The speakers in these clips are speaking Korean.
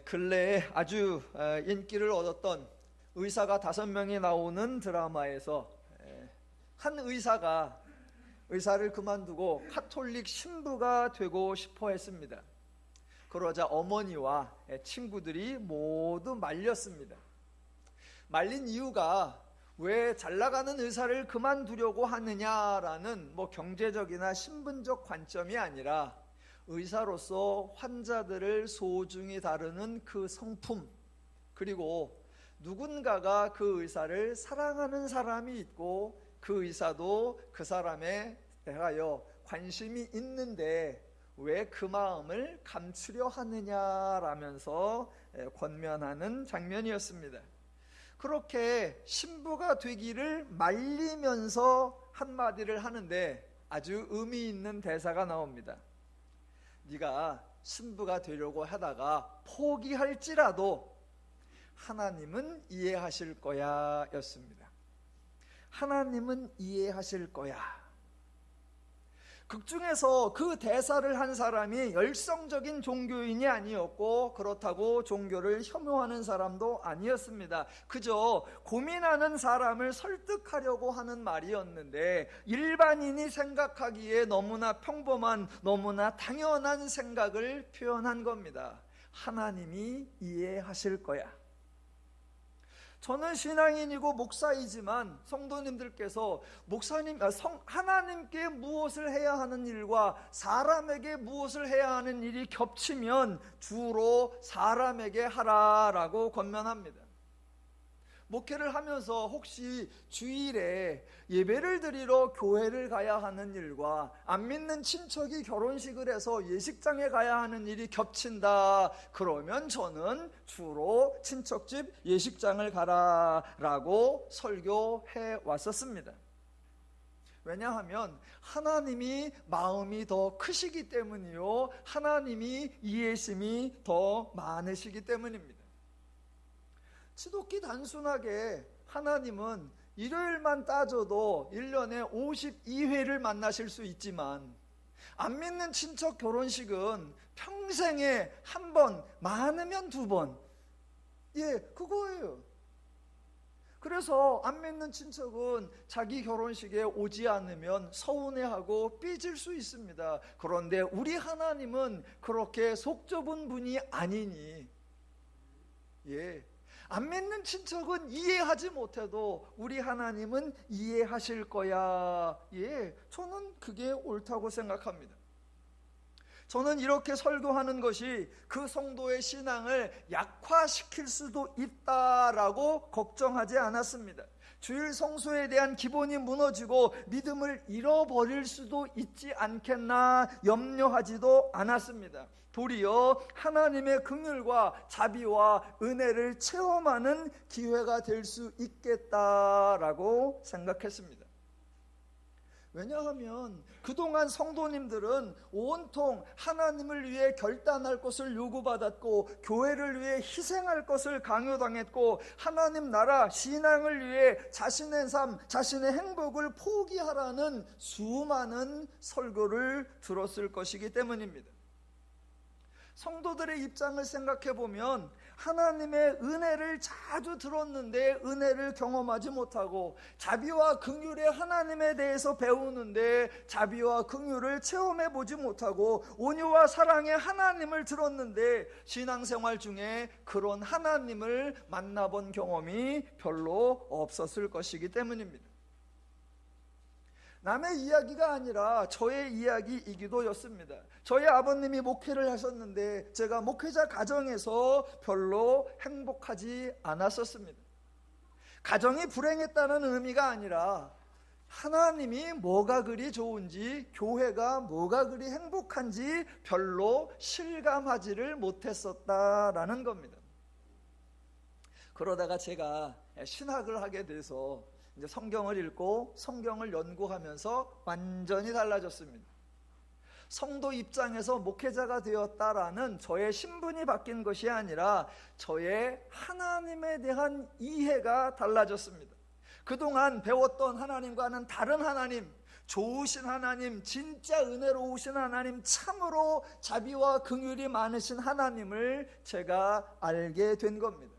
근래에 아주 인기를 얻었던 의사가 5명이 나오는 드라마에서 한 의사가 의사를 그만두고 카톨릭 신부가 되고 싶어 했습니다. 그러자 어머니와 친구들이 모두 말렸습니다. 말린 이유가 왜 잘나가는 의사를 그만두려고 하느냐라는 경제적이나 신분적 관점이 아니라 의사로서 환자들을 소중히 다루는 그 성품, 그리고 누군가가 그 의사를 사랑하는 사람이 있고 그 의사도 그 사람에 대하여 관심이 있는데 왜 그 마음을 감추려 하느냐라면서 권면하는 장면이었습니다. 그렇게 신부가 되기를 말리면서 한마디를 하는데 아주 의미 있는 대사가 나옵니다. 네가 신부가 되려고 하다가 포기할지라도 하나님은 이해하실 거야 였습니다. 하나님은 이해하실 거야. 극중에서 그 대사를 한 사람이 열성적인 종교인이 아니었고 그렇다고 종교를 혐오하는 사람도 아니었습니다. 그저 고민하는 사람을 설득하려고 하는 말이었는데 일반인이 생각하기에 너무나 평범한, 너무나 당연한 생각을 표현한 겁니다. 하나님이 이해하실 거야. 저는 신앙인이고 목사이지만 성도님들께서 하나님께 무엇을 해야 하는 일과 사람에게 무엇을 해야 하는 일이 겹치면 주로 사람에게 하라라고 권면합니다. 목회를 하면서 혹시 주일에 예배를 드리러 교회를 가야 하는 일과 안 믿는 친척이 결혼식을 해서 예식장에 가야 하는 일이 겹친다, 그러면 저는 주로 친척집 예식장을 가라라고 설교해 왔었습니다. 왜냐하면 하나님이 마음이 더 크시기 때문이요, 하나님이 이해심이 더 많으시기 때문입니다. 지독히 단순하게 하나님은 일요일만 따져도 1년에 52회를 만나실 수 있지만 안 믿는 친척 결혼식은 평생에 한 번, 많으면 2번, 그거예요. 그래서 안 믿는 친척은 자기 결혼식에 오지 않으면 서운해하고 삐질 수 있습니다. 그런데 우리 하나님은 그렇게 속 좁은 분이 아니니, 안 믿는 친척은 이해하지 못해도 우리 하나님은 이해하실 거야. 저는 그게 옳다고 생각합니다. 저는 이렇게 설교하는 것이 그 성도의 신앙을 약화시킬 수도 있다라고 걱정하지 않았습니다. 주일 성수에 대한 기본이 무너지고 믿음을 잃어버릴 수도 있지 않겠나 염려하지도 않았습니다. 도리어 하나님의 긍휼과 자비와 은혜를 체험하는 기회가 될 수 있겠다라고 생각했습니다. 왜냐하면 그동안 성도님들은 온통 하나님을 위해 결단할 것을 요구받았고 교회를 위해 희생할 것을 강요당했고 하나님 나라 신앙을 위해 자신의 삶, 자신의 행복을 포기하라는 수많은 설교를 들었을 것이기 때문입니다. 성도들의 입장을 생각해 보면 하나님의 은혜를 자주 들었는데 은혜를 경험하지 못하고 자비와 긍휼의 하나님에 대해서 배우는데 자비와 긍휼을 체험해 보지 못하고 온유와 사랑의 하나님을 들었는데 신앙생활 중에 그런 하나님을 만나본 경험이 별로 없었을 것이기 때문입니다. 남의 이야기가 아니라 저의 이야기이기도 였습니다. 저희 아버님이 목회를 하셨는데 제가 목회자 가정에서 별로 행복하지 않았었습니다. 가정이 불행했다는 의미가 아니라 하나님이 뭐가 그리 좋은지, 교회가 뭐가 그리 행복한지 별로 실감하지를 못했었다라는 겁니다. 그러다가 제가 신학을 하게 돼서 이제 성경을 읽고 성경을 연구하면서 완전히 달라졌습니다. 성도 입장에서 목회자가 되었다라는 저의 신분이 바뀐 것이 아니라 저의 하나님에 대한 이해가 달라졌습니다. 그동안 배웠던 하나님과는 다른 하나님, 좋으신 하나님, 진짜 은혜로우신 하나님, 참으로 자비와 긍휼이 많으신 하나님을 제가 알게 된 겁니다.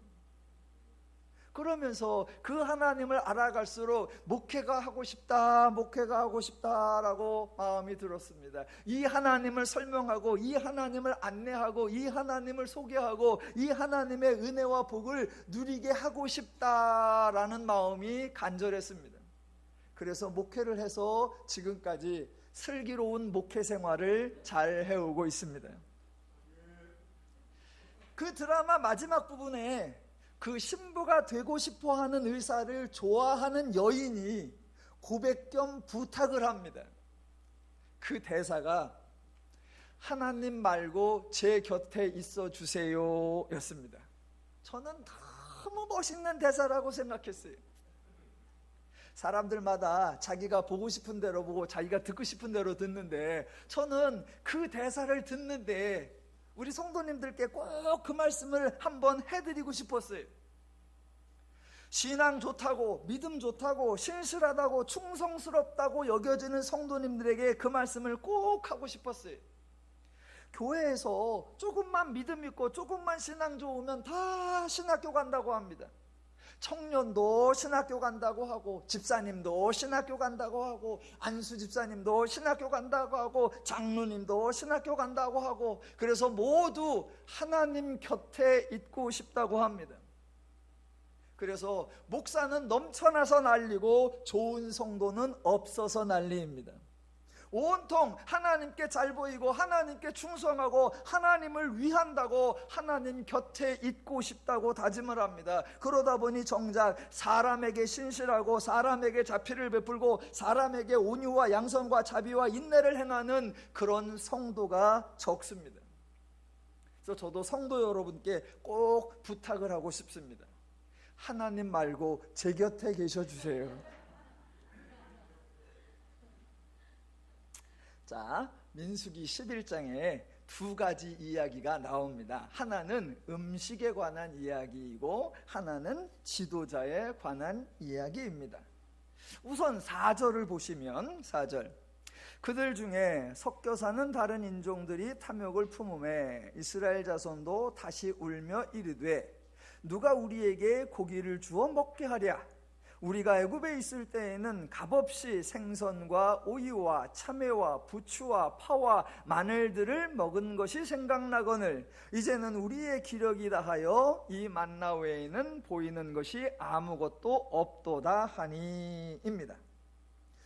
그러면서 그 하나님을 알아갈수록 목회가 하고 싶다, 목회가 하고 싶다라고 마음이 들었습니다. 이 하나님을 설명하고, 이 하나님을 안내하고, 이 하나님을 소개하고, 이 하나님의 은혜와 복을 누리게 하고 싶다라는 마음이 간절했습니다. 그래서 목회를 해서 지금까지 슬기로운 목회 생활을 잘 해오고 있습니다. 그 드라마 마지막 부분에 그 신부가 되고 싶어하는 의사를 좋아하는 여인이 고백 겸 부탁을 합니다. 그 대사가 하나님 말고 제 곁에 있어 주세요 였습니다. 저는 너무 멋있는 대사라고 생각했어요. 사람들마다 자기가 보고 싶은 대로 보고 자기가 듣고 싶은 대로 듣는데, 저는 그 대사를 듣는데 우리 성도님들께 꼭 그 말씀을 한번 해드리고 싶었어요. 신앙 좋다고, 믿음 좋다고, 신실하다고, 충성스럽다고 여겨지는 성도님들에게 그 말씀을 꼭 하고 싶었어요. 교회에서 조금만 믿음 있고 조금만 신앙 좋으면 다 신학교 간다고 합니다. 청년도 신학교 간다고 하고, 집사님도 신학교 간다고 하고, 안수 집사님도 신학교 간다고 하고, 장로님도 신학교 간다고 하고, 그래서 모두 하나님 곁에 있고 싶다고 합니다. 그래서 목사는 넘쳐나서 난리고 좋은 성도는 없어서 난리입니다. 온통 하나님께 잘 보이고 하나님께 충성하고 하나님을 위한다고 하나님 곁에 있고 싶다고 다짐을 합니다. 그러다 보니 정작 사람에게 신실하고 사람에게 자비를 베풀고 사람에게 온유와 양선과 자비와 인내를 행하는 그런 성도가 적습니다. 그래서 저도 성도 여러분께 꼭 부탁을 하고 싶습니다. 하나님 말고 제 곁에 계셔 주세요. 자, 민수기 11장에 두 가지 이야기가 나옵니다. 하나는 음식에 관한 이야기이고 하나는 지도자에 관한 이야기입니다. 우선 4절을 보시면 4절, 그들 중에 섞여 사는 다른 인종들이 탐욕을 품음에 이스라엘 자손도 다시 울며 이르되 누가 우리에게 고기를 주어 먹게 하랴. 우리가 애굽에 있을 때에는 값없이 생선과 오이와 참외와 부추와 파와 마늘들을 먹은 것이 생각나거늘 이제는 우리의 기력이 다하여 이 만나 외에는 보이는 것이 아무것도 없도다 하니입니다.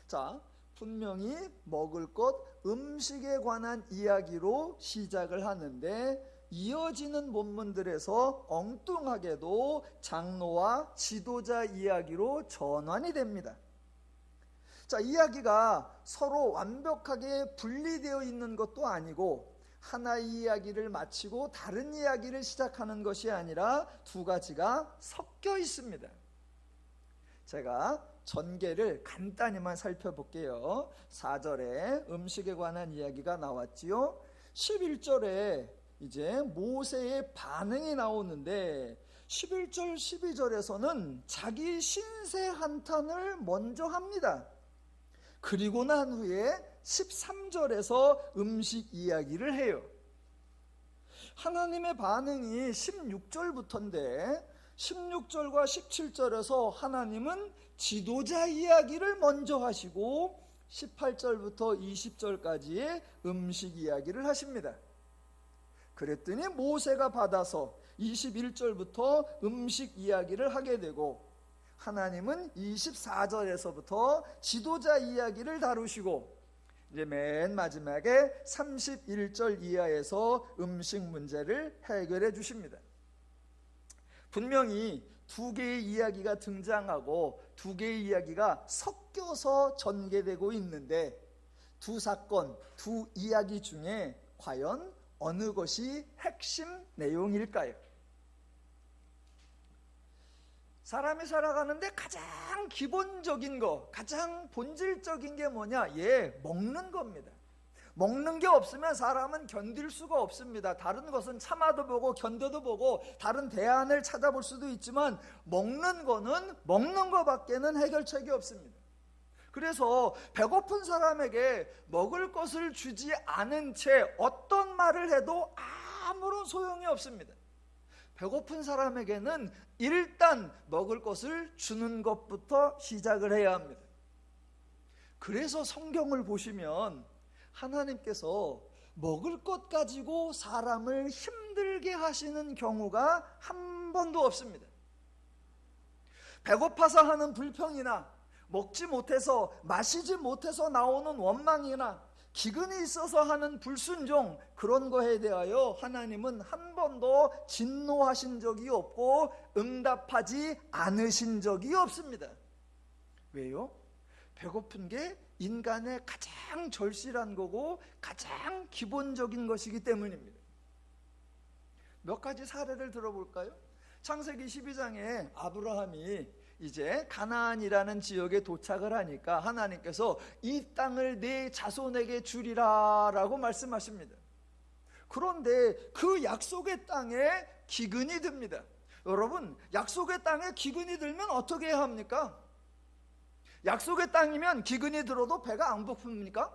자, 분명히 먹을 것, 음식에 관한 이야기로 시작을 하는데 이어지는 본문들에서 엉뚱하게도 장로와 지도자 이야기로 전환이 됩니다. 자, 이야기가 서로 완벽하게 분리되어 있는 것도 아니고 하나의 이야기를 마치고 다른 이야기를 시작하는 것이 아니라 두 가지가 섞여 있습니다. 제가 전개를 간단히만 살펴볼게요. 4절에 음식에 관한 이야기가 나왔지요. 11절에 이제 모세의 반응이 나오는데 11절 12절에서는 자기 신세 한탄을 먼저 합니다. 그리고 난 후에 13절에서 음식 이야기를 해요. 하나님의 반응이 16절부터인데 16절과 17절에서 하나님은 지도자 이야기를 먼저 하시고 18절부터 20절까지의 음식 이야기를 하십니다. 그랬더니 모세가 받아서 21절부터 음식 이야기를 하게 되고 하나님은 24절에서부터 지도자 이야기를 다루시고 이제 맨 마지막에 31절 이하에서 음식 문제를 해결해 주십니다. 분명히 두 개의 이야기가 등장하고 두 개의 이야기가 섞여서 전개되고 있는데 두 사건, 두 이야기 중에 과연 어느 것이 핵심 내용일까요? 사람이 살아가는데 가장 기본적인 거, 가장 본질적인 게 뭐냐? 먹는 겁니다. 먹는 게 없으면 사람은 견딜 수가 없습니다. 다른 것은 참아도 보고 견뎌도 보고 다른 대안을 찾아볼 수도 있지만 먹는 거는 먹는 거밖에는 해결책이 없습니다. 그래서 배고픈 사람에게 먹을 것을 주지 않은 채 어떤 말을 해도 아무런 소용이 없습니다. 배고픈 사람에게는 일단 먹을 것을 주는 것부터 시작을 해야 합니다. 그래서 성경을 보시면 하나님께서 먹을 것 가지고 사람을 힘들게 하시는 경우가 한 번도 없습니다. 배고파서 하는 불평이나 먹지 못해서 마시지 못해서 나오는 원망이나 기근이 있어서 하는 불순종, 그런 거에 대하여 하나님은 한 번도 진노하신 적이 없고 응답하지 않으신 적이 없습니다. 왜요? 배고픈 게 인간의 가장 절실한 거고 가장 기본적인 것이기 때문입니다. 몇 가지 사례를 들어볼까요? 창세기 12장에 아브라함이 이제 가나안이라는 지역에 도착을 하니까 하나님께서 이 땅을 내 자손에게 주리라 라고 말씀하십니다. 그런데 그 약속의 땅에 기근이 듭니다. 여러분, 약속의 땅에 기근이 들면 어떻게 해야 합니까? 약속의 땅이면 기근이 들어도 배가 안 고픕니까?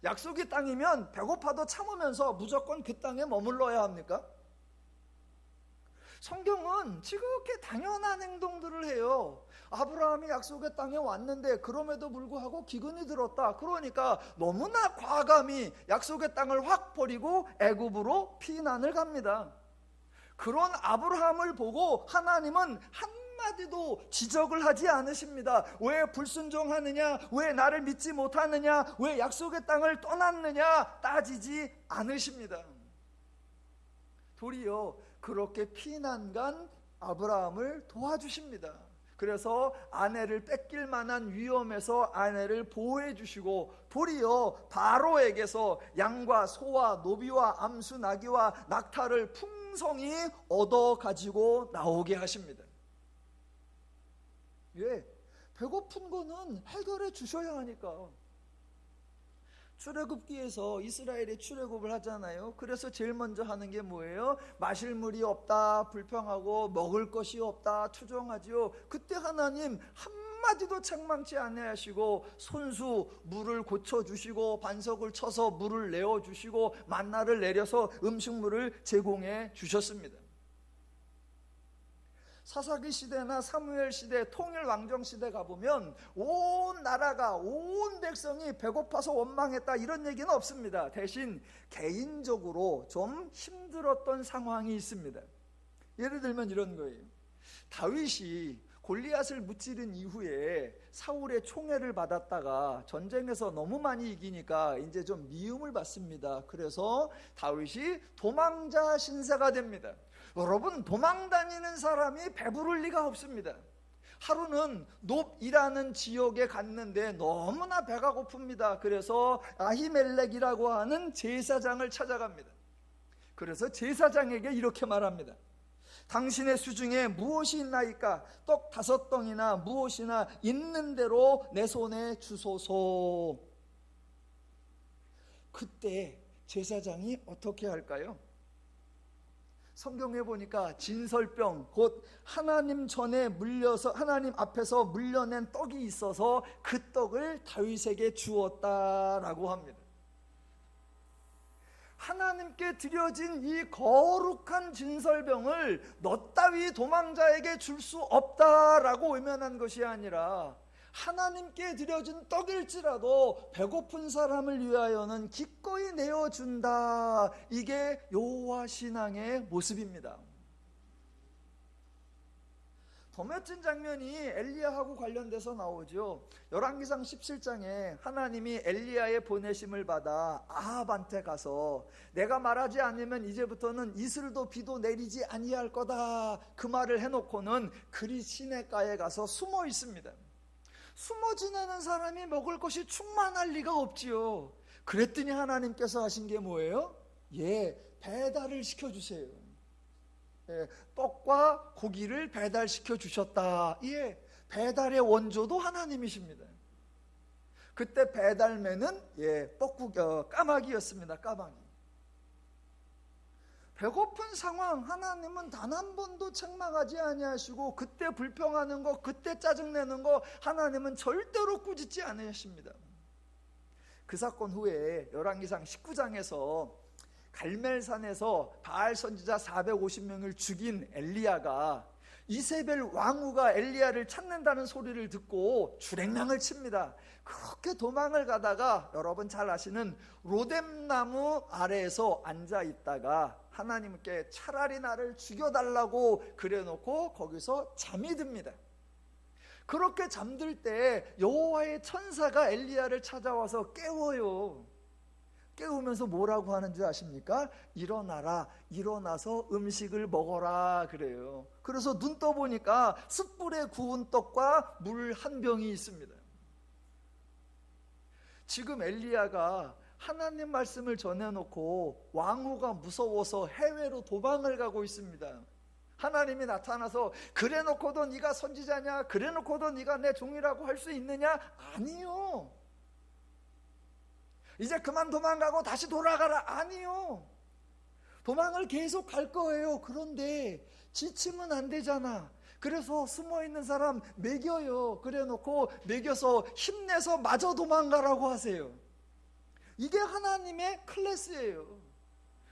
약속의 땅이면 배고파도 참으면서 무조건 그 땅에 머물러야 합니까? 성경은 지극히 당연한 행동들을 해요. 아브라함이 약속의 땅에 왔는데 그럼에도 불구하고 기근이 들었다. 그러니까 너무나 과감히 약속의 땅을 확 버리고 애굽으로 피난을 갑니다. 그런 아브라함을 보고 하나님은 한마디도 지적을 하지 않으십니다. 왜 불순종하느냐? 왜 나를 믿지 못하느냐? 왜 약속의 땅을 떠났느냐? 따지지 않으십니다. 도리어 그렇게 피난 간 아브라함을 도와주십니다. 그래서 아내를 뺏길 만한 위험에서 아내를 보호해 주시고 도리어 바로에게서 양과 소와 노비와 암수 나귀와 낙타를 풍성히 얻어 가지고 나오게 하십니다. 왜? 배고픈 거는 해결해 주셔야 하니까. 출애굽기에서 이스라엘이 출애굽을 하잖아요. 그래서 제일 먼저 하는 게 뭐예요? 마실 물이 없다 불평하고 먹을 것이 없다 투정하지요. 그때 하나님 한마디도 책망치 아니하시고 손수 물을 고쳐주시고 반석을 쳐서 물을 내어주시고 만나를 내려서 음식물을 제공해 주셨습니다. 사사기 시대나 사무엘 시대, 통일 왕정 시대 가보면 온 나라가, 온 백성이 배고파서 원망했다 이런 얘기는 없습니다. 대신 개인적으로 좀 힘들었던 상황이 있습니다. 예를 들면 이런 거예요. 다윗이 골리앗을 무찌른 이후에 사울의 총애를 받았다가 전쟁에서 너무 많이 이기니까 이제 좀 미움을 받습니다. 그래서 다윗이 도망자 신세가 됩니다. 여러분, 도망 다니는 사람이 배부를 리가 없습니다. 하루는 놉이라는 지역에 갔는데 너무나 배가 고픕니다. 그래서 아히멜렉이라고 하는 제사장을 찾아갑니다. 그래서 제사장에게 이렇게 말합니다. 당신의 수중에 무엇이 있나이까? 떡 5덩이나 무엇이나 있는 대로 내 손에 주소서. 그때 제사장이 어떻게 할까요? 성경에 보니까 진설병, 곧 하나님 전에 물려서 하나님 앞에서 물려낸 떡이 있어서 그 떡을 다윗에게 주었다라고 합니다. 하나님께 드려진 이 거룩한 진설병을 너 따위 도망자에게 줄 수 없다라고 외면한 것이 아니라 하나님께 드려진 떡일지라도 배고픈 사람을 위하여는 기꺼이 내어준다. 이게 여호와 신앙의 모습입니다. 더 멋진 장면이 엘리야하고 관련돼서 나오죠. 열왕기상 17장에 하나님이 엘리야의 보내심을 받아 아합한테 가서 내가 말하지 않으면 이제부터는 이슬도 비도 내리지 아니할 거다 그 말을 해놓고는 그리 시냇가에 가서 숨어 있습니다. 숨어 지내는 사람이 먹을 것이 충만할 리가 없지요. 그랬더니 하나님께서 하신 게 뭐예요? 배달을 시켜주세요. 떡과 고기를 배달시켜 주셨다. 배달의 원조도 하나님이십니다. 그때 배달매는 까마귀였습니다. 까마귀. 배고픈 상황 하나님은 단 한 번도 책망하지 아니하시고, 그때 불평하는 거, 그때 짜증내는 거 하나님은 절대로 꾸짖지 않으십니다. 그 사건 후에 열왕기상 19장에서 갈멜산에서 바알 선지자 450명을 죽인 엘리야가 이세벨 왕후가 엘리야를 찾는다는 소리를 듣고 주랭랑을 칩니다. 그렇게 도망을 가다가 여러분 잘 아시는 로뎀나무 아래에서 앉아 있다가 하나님께 차라리 나를 죽여달라고 그래놓고 거기서 잠이 듭니다. 그렇게 잠들 때 여호와의 천사가 엘리야를 찾아와서 깨워요. 깨우면서 뭐라고 하는 줄 아십니까? 일어나라, 일어나서 음식을 먹어라 그래요. 그래서 눈 떠보니까 숯불에 구운 떡과 물 한 병이 있습니다. 지금 엘리야가 하나님 말씀을 전해놓고 왕후가 무서워서 해외로 도망을 가고 있습니다. 하나님이 나타나서 그래놓고도 네가 선지자냐? 그래놓고도 네가 내 종이라고 할 수 있느냐? 아니요. 이제 그만 도망가고 다시 돌아가라. 아니요. 도망을 계속 갈 거예요. 그런데 지치면 안 되잖아. 그래서 숨어있는 사람 먹여요. 그래놓고 먹여서 힘내서 마저 도망가라고 하세요. 이게 하나님의 클래스예요.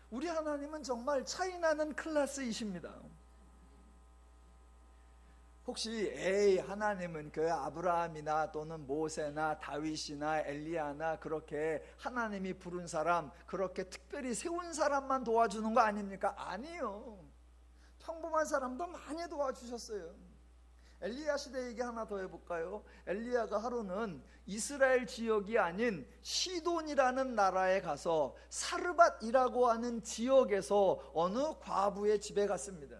우리 하나님은 정말 차이나는 클래스이십니다. 혹시 하나님은 그 아브라함이나 또는 모세나 다윗이나 엘리야나 그렇게 하나님이 부른 사람, 그렇게 특별히 세운 사람만 도와주는 거 아닙니까? 아니요. 평범한 사람도 많이 도와주셨어요. 엘리야 시대 얘기 하나 더 해볼까요? 엘리야가 하루는 이스라엘 지역이 아닌 시돈이라는 나라에 가서 사르밧이라고 하는 지역에서 어느 과부의 집에 갔습니다.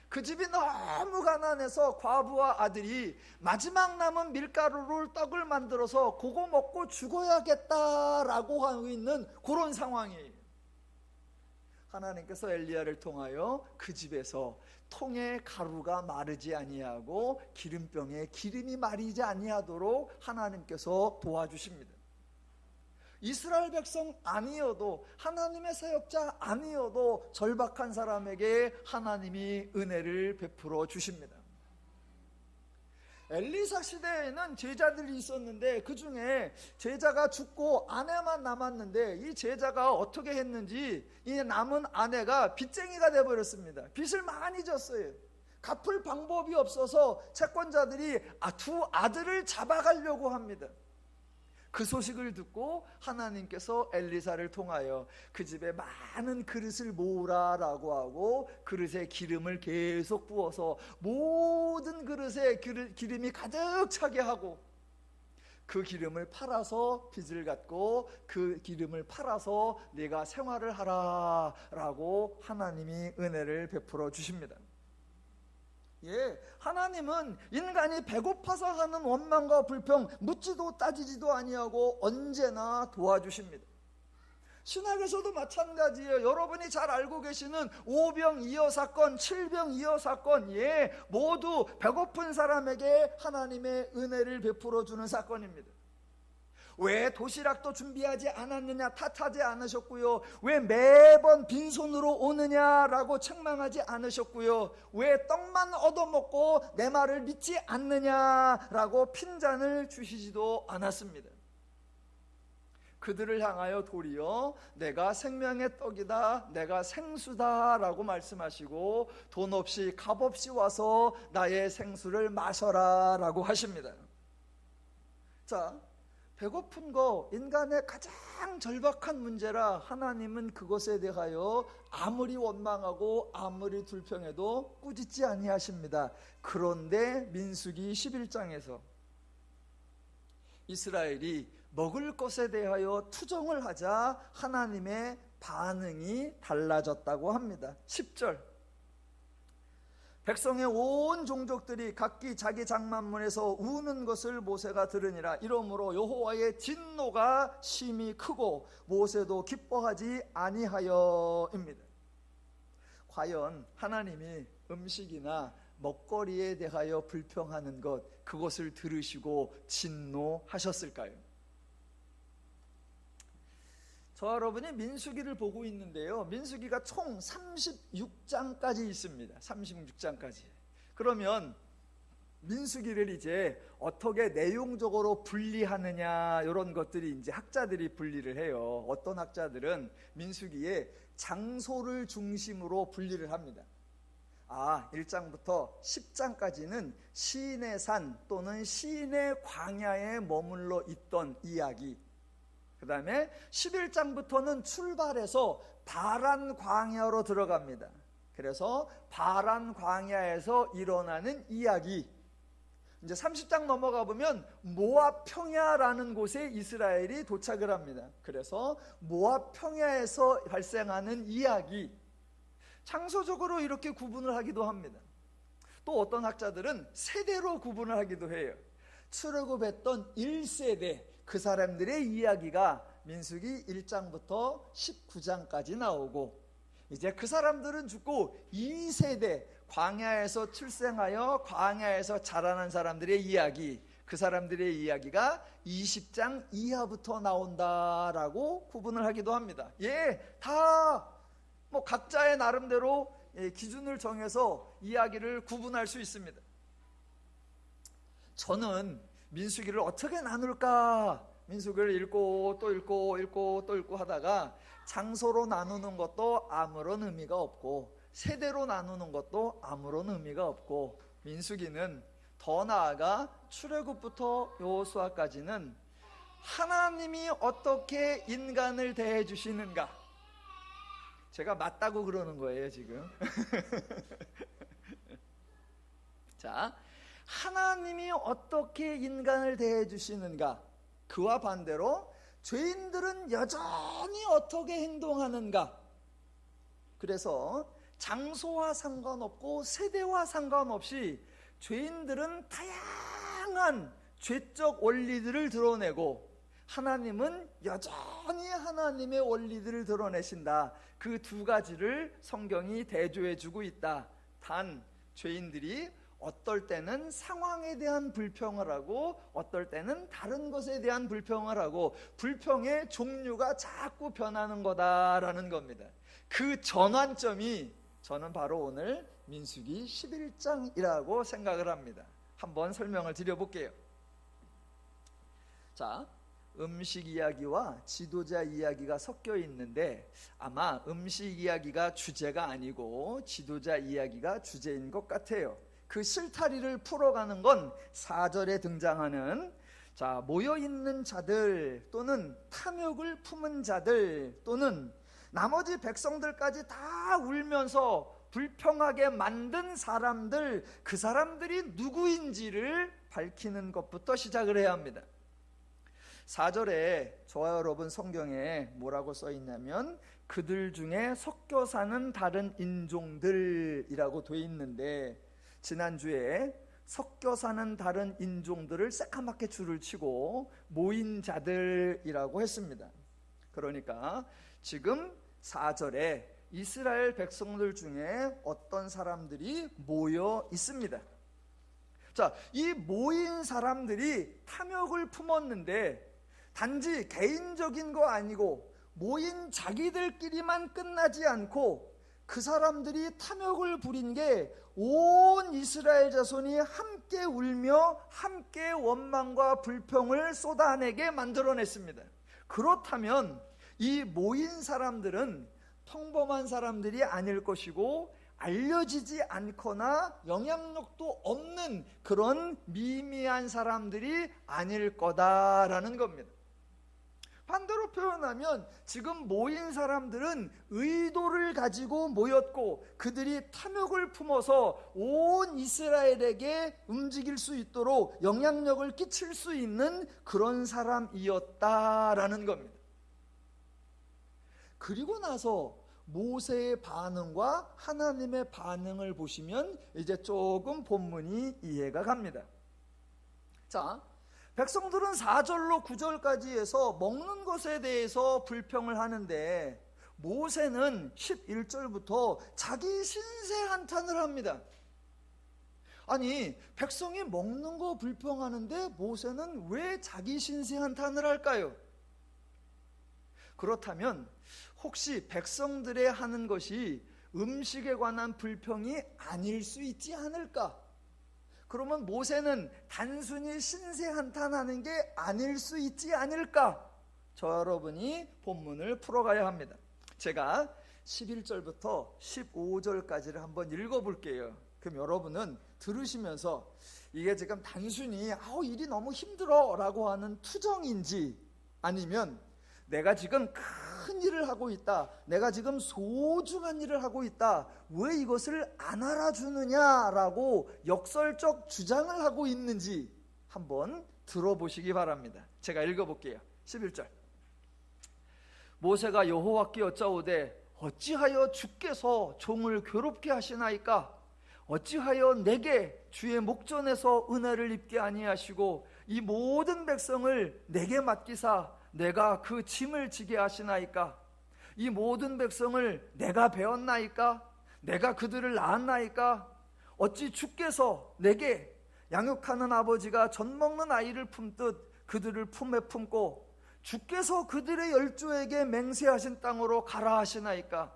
그 집이 너무 가난해서 과부와 아들이 마지막 남은 밀가루를 떡을 만들어서 그거 먹고 죽어야겠다라고 하고 있는 그런 상황이에요. 하나님께서 엘리야를 통하여 그 집에서 통에 가루가 마르지 아니하고 기름병에 기름이 마르지 아니하도록 하나님께서 도와주십니다. 이스라엘 백성 아니어도, 하나님의 사역자 아니어도 절박한 사람에게 하나님이 은혜를 베풀어 주십니다. 엘리사 시대에는 제자들이 있었는데 그 중에 제자가 죽고 아내만 남았는데, 이 제자가 어떻게 했는지 이 남은 아내가 빚쟁이가 되어버렸습니다. 빚을 많이 졌어요. 갚을 방법이 없어서 채권자들이 두 아들을 잡아가려고 합니다. 그 소식을 듣고 하나님께서 엘리사를 통하여 그 집에 많은 그릇을 모으라라고 하고 그릇에 기름을 계속 부어서 모든 그릇에 기름이 가득 차게 하고, 그 기름을 팔아서 빚을 갚고 그 기름을 팔아서 네가 생활을 하라 라고 하나님이 은혜를 베풀어 주십니다. 하나님은 인간이 배고파서 하는 원망과 불평 묻지도 따지지도 아니하고 언제나 도와주십니다. 신학에서도 마찬가지예요. 여러분이 잘 알고 계시는 오병이어 사건, 칠병이어 사건, 모두 배고픈 사람에게 하나님의 은혜를 베풀어 주는 사건입니다. 왜 도시락도 준비하지 않았느냐 탓하지 않으셨고요. 왜 매번 빈손으로 오느냐라고 책망하지 않으셨고요. 왜 떡만 얻어먹고 내 말을 믿지 않느냐라고 핀잔을 주시지도 않았습니다. 그들을 향하여 도리어 내가 생명의 떡이다, 내가 생수다 라고 말씀하시고 돈 없이 값 없이 와서 나의 생수를 마셔라 라고 하십니다. 자, 배고픈 거 인간의 가장 절박한 문제라 하나님은 그것에 대하여 아무리 원망하고 아무리 불평해도 꾸짖지 아니하십니다. 그런데 민수기 11장에서 이스라엘이 먹을 것에 대하여 투정을 하자 하나님의 반응이 달라졌다고 합니다. 10절, 백성의 온 종족들이 각기 자기 장막문에서 우는 것을 모세가 들으니라. 이러므로 여호와의 진노가 심히 크고 모세도 기뻐하지 아니하여입니다. 과연 하나님이 음식이나 먹거리에 대하여 불평하는 것, 그것을 들으시고 진노하셨을까요? 저 여러분이 민수기를 보고 있는데요, 민수기가 총 36장까지 있습니다. 36장까지. 그러면 민수기를 이제 어떻게 내용적으로 분리하느냐, 이런 것들이 이제 학자들이 분리를 해요. 어떤 학자들은 민수기에 장소를 중심으로 분리를 합니다. 1장부터 10장까지는 시인의 산 또는 시인의 광야에 머물러 있던 이야기, 그 다음에 11장부터는 출발해서 바란 광야로 들어갑니다. 그래서 바란 광야에서 일어나는 이야기. 이제 30장 넘어가 보면 모압 평야라는 곳에 이스라엘이 도착을 합니다. 그래서 모압 평야에서 발생하는 이야기. 장소적으로 이렇게 구분을 하기도 합니다. 또 어떤 학자들은 세대로 구분을 하기도 해요. 출애굽했던 1세대, 그 사람들의 이야기가 민수기 1장부터 19장까지 나오고, 이제 그 사람들은 죽고 2세대, 광야에서 출생하여 광야에서 자라난 사람들의 이야기, 그 사람들의 이야기가 20장 이하부터 나온다라고 구분을 하기도 합니다. 다 각자의 나름대로 기준을 정해서 이야기를 구분할 수 있습니다. 저는 민수기를 어떻게 나눌까? 민수기를 읽고 또 읽고 읽고 또 읽고 하다가 장소로 나누는 것도 아무런 의미가 없고, 세대로 나누는 것도 아무런 의미가 없고, 민수기는 더 나아가 출애굽부터 여호수아까지는 하나님이 어떻게 인간을 대해 주시는가, 제가 맞다고 그러는 거예요 지금. 자, 하나님이 어떻게 인간을 대해 주시는가, 그와 반대로 죄인들은 여전히 어떻게 행동하는가. 그래서 장소와 상관없고 세대와 상관없이 죄인들은 다양한 죄적 원리들을 드러내고, 하나님은 여전히 하나님의 원리들을 드러내신다. 그 두 가지를 성경이 대조해 주고 있다. 단 죄인들이 어떨 때는 상황에 대한 불평을 하고 어떨 때는 다른 것에 대한 불평을 하고, 불평의 종류가 자꾸 변하는 거다라는 겁니다. 그 전환점이 저는 바로 오늘 민수기 11장이라고 생각을 합니다. 한번 설명을 드려볼게요. 자, 음식 이야기와 지도자 이야기가 섞여 있는데, 아마 음식 이야기가 주제가 아니고 지도자 이야기가 주제인 것 같아요. 그 실타리를 풀어가는 건 4절에 등장하는 모여있는 자들 또는 탐욕을 품은 자들 또는 나머지 백성들까지 다 울면서 불평하게 만든 사람들, 그 사람들이 누구인지를 밝히는 것부터 시작을 해야 합니다. 4절에 저와 여러분 성경에 뭐라고 써 있냐면, 그들 중에 섞여 사는 다른 인종들이라고 돼 있는데, 지난주에 섞여 사는 다른 인종들을 새까맣게 줄을 치고 모인 자들이라고 했습니다. 그러니까 지금 4절에 이스라엘 백성들 중에 어떤 사람들이 모여 있습니다. 자, 이 모인 사람들이 탐욕을 품었는데 단지 개인적인 거 아니고 모인 자기들끼리만 끝나지 않고, 그 사람들이 탐욕을 부린 게 온 이스라엘 자손이 함께 울며 함께 원망과 불평을 쏟아내게 만들어냈습니다. 그렇다면 이 모인 사람들은 평범한 사람들이 아닐 것이고, 알려지지 않거나 영향력도 없는 그런 미미한 사람들이 아닐 거다라는 겁니다. 반대로 표현하면 지금 모인 사람들은 의도를 가지고 모였고, 그들이 탐욕을 품어서 온 이스라엘에게 움직일 수 있도록 영향력을 끼칠 수 있는 그런 사람이었다라는 겁니다. 그리고 나서 모세의 반응과 하나님의 반응을 보시면 이제 조금 본문이 이해가 갑니다. 자, 백성들은 4절로 9절까지 해서 먹는 것에 대해서 불평을 하는데, 모세는 11절부터 자기 신세 한탄을 합니다. 아니, 백성이 먹는 거 불평하는데 모세는 왜 자기 신세 한탄을 할까요? 그렇다면 혹시 백성들의 하는 것이 음식에 관한 불평이 아닐 수 있지 않을까? 그러면 모세는 단순히 신세한탄하는 게 아닐 수 있지 않을까? 저 여러분이 본문을 풀어가야 합니다. 제가 11절부터 15절까지를 한번 읽어볼게요. 그럼 여러분은 들으시면서 이게 지금 단순히 일이 너무 힘들어 라고 하는 투정인지, 아니면 내가 지금 큰 일을 하고 있다, 내가 지금 소중한 일을 하고 있다, 왜 이것을 안 알아주느냐라고 역설적 주장을 하고 있는지 한번 들어보시기 바랍니다. 제가 읽어볼게요. 11절. 모세가 여호와께 여짜오되 어찌하여 주께서 종을 괴롭게 하시나이까? 어찌하여 내게 주의 목전에서 은혜를 입게 아니하시고 이 모든 백성을 내게 맡기사 내가 그 짐을 지게 하시나이까? 이 모든 백성을 내가 배웠나이까? 내가 그들을 낳았나이까? 어찌 주께서 내게 양육하는 아버지가 젖 먹는 아이를 품듯 그들을 품에 품고 주께서 그들의 열조에게 맹세하신 땅으로 가라 하시나이까?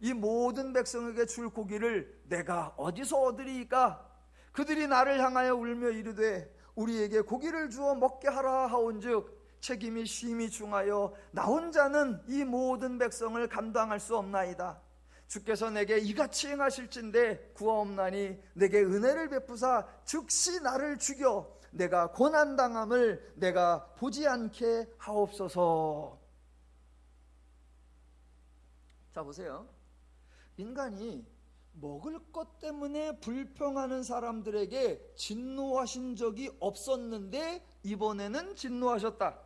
이 모든 백성에게 줄 고기를 내가 어디서 얻으리이까? 그들이 나를 향하여 울며 이르되 우리에게 고기를 주어 먹게 하라 하온즉 책임이 심히 중하여 나 혼자는 이 모든 백성을 감당할 수 없나이다. 주께서 내게 이같이 행하실진대 구하옵나니 내게 은혜를 베푸사 즉시 나를 죽여 내가 고난당함을 내가 보지 않게 하옵소서. 자, 보세요. 인간이 먹을 것 때문에 불평하는 사람들에게 진노하신 적이 없었는데 이번에는 진노하셨다.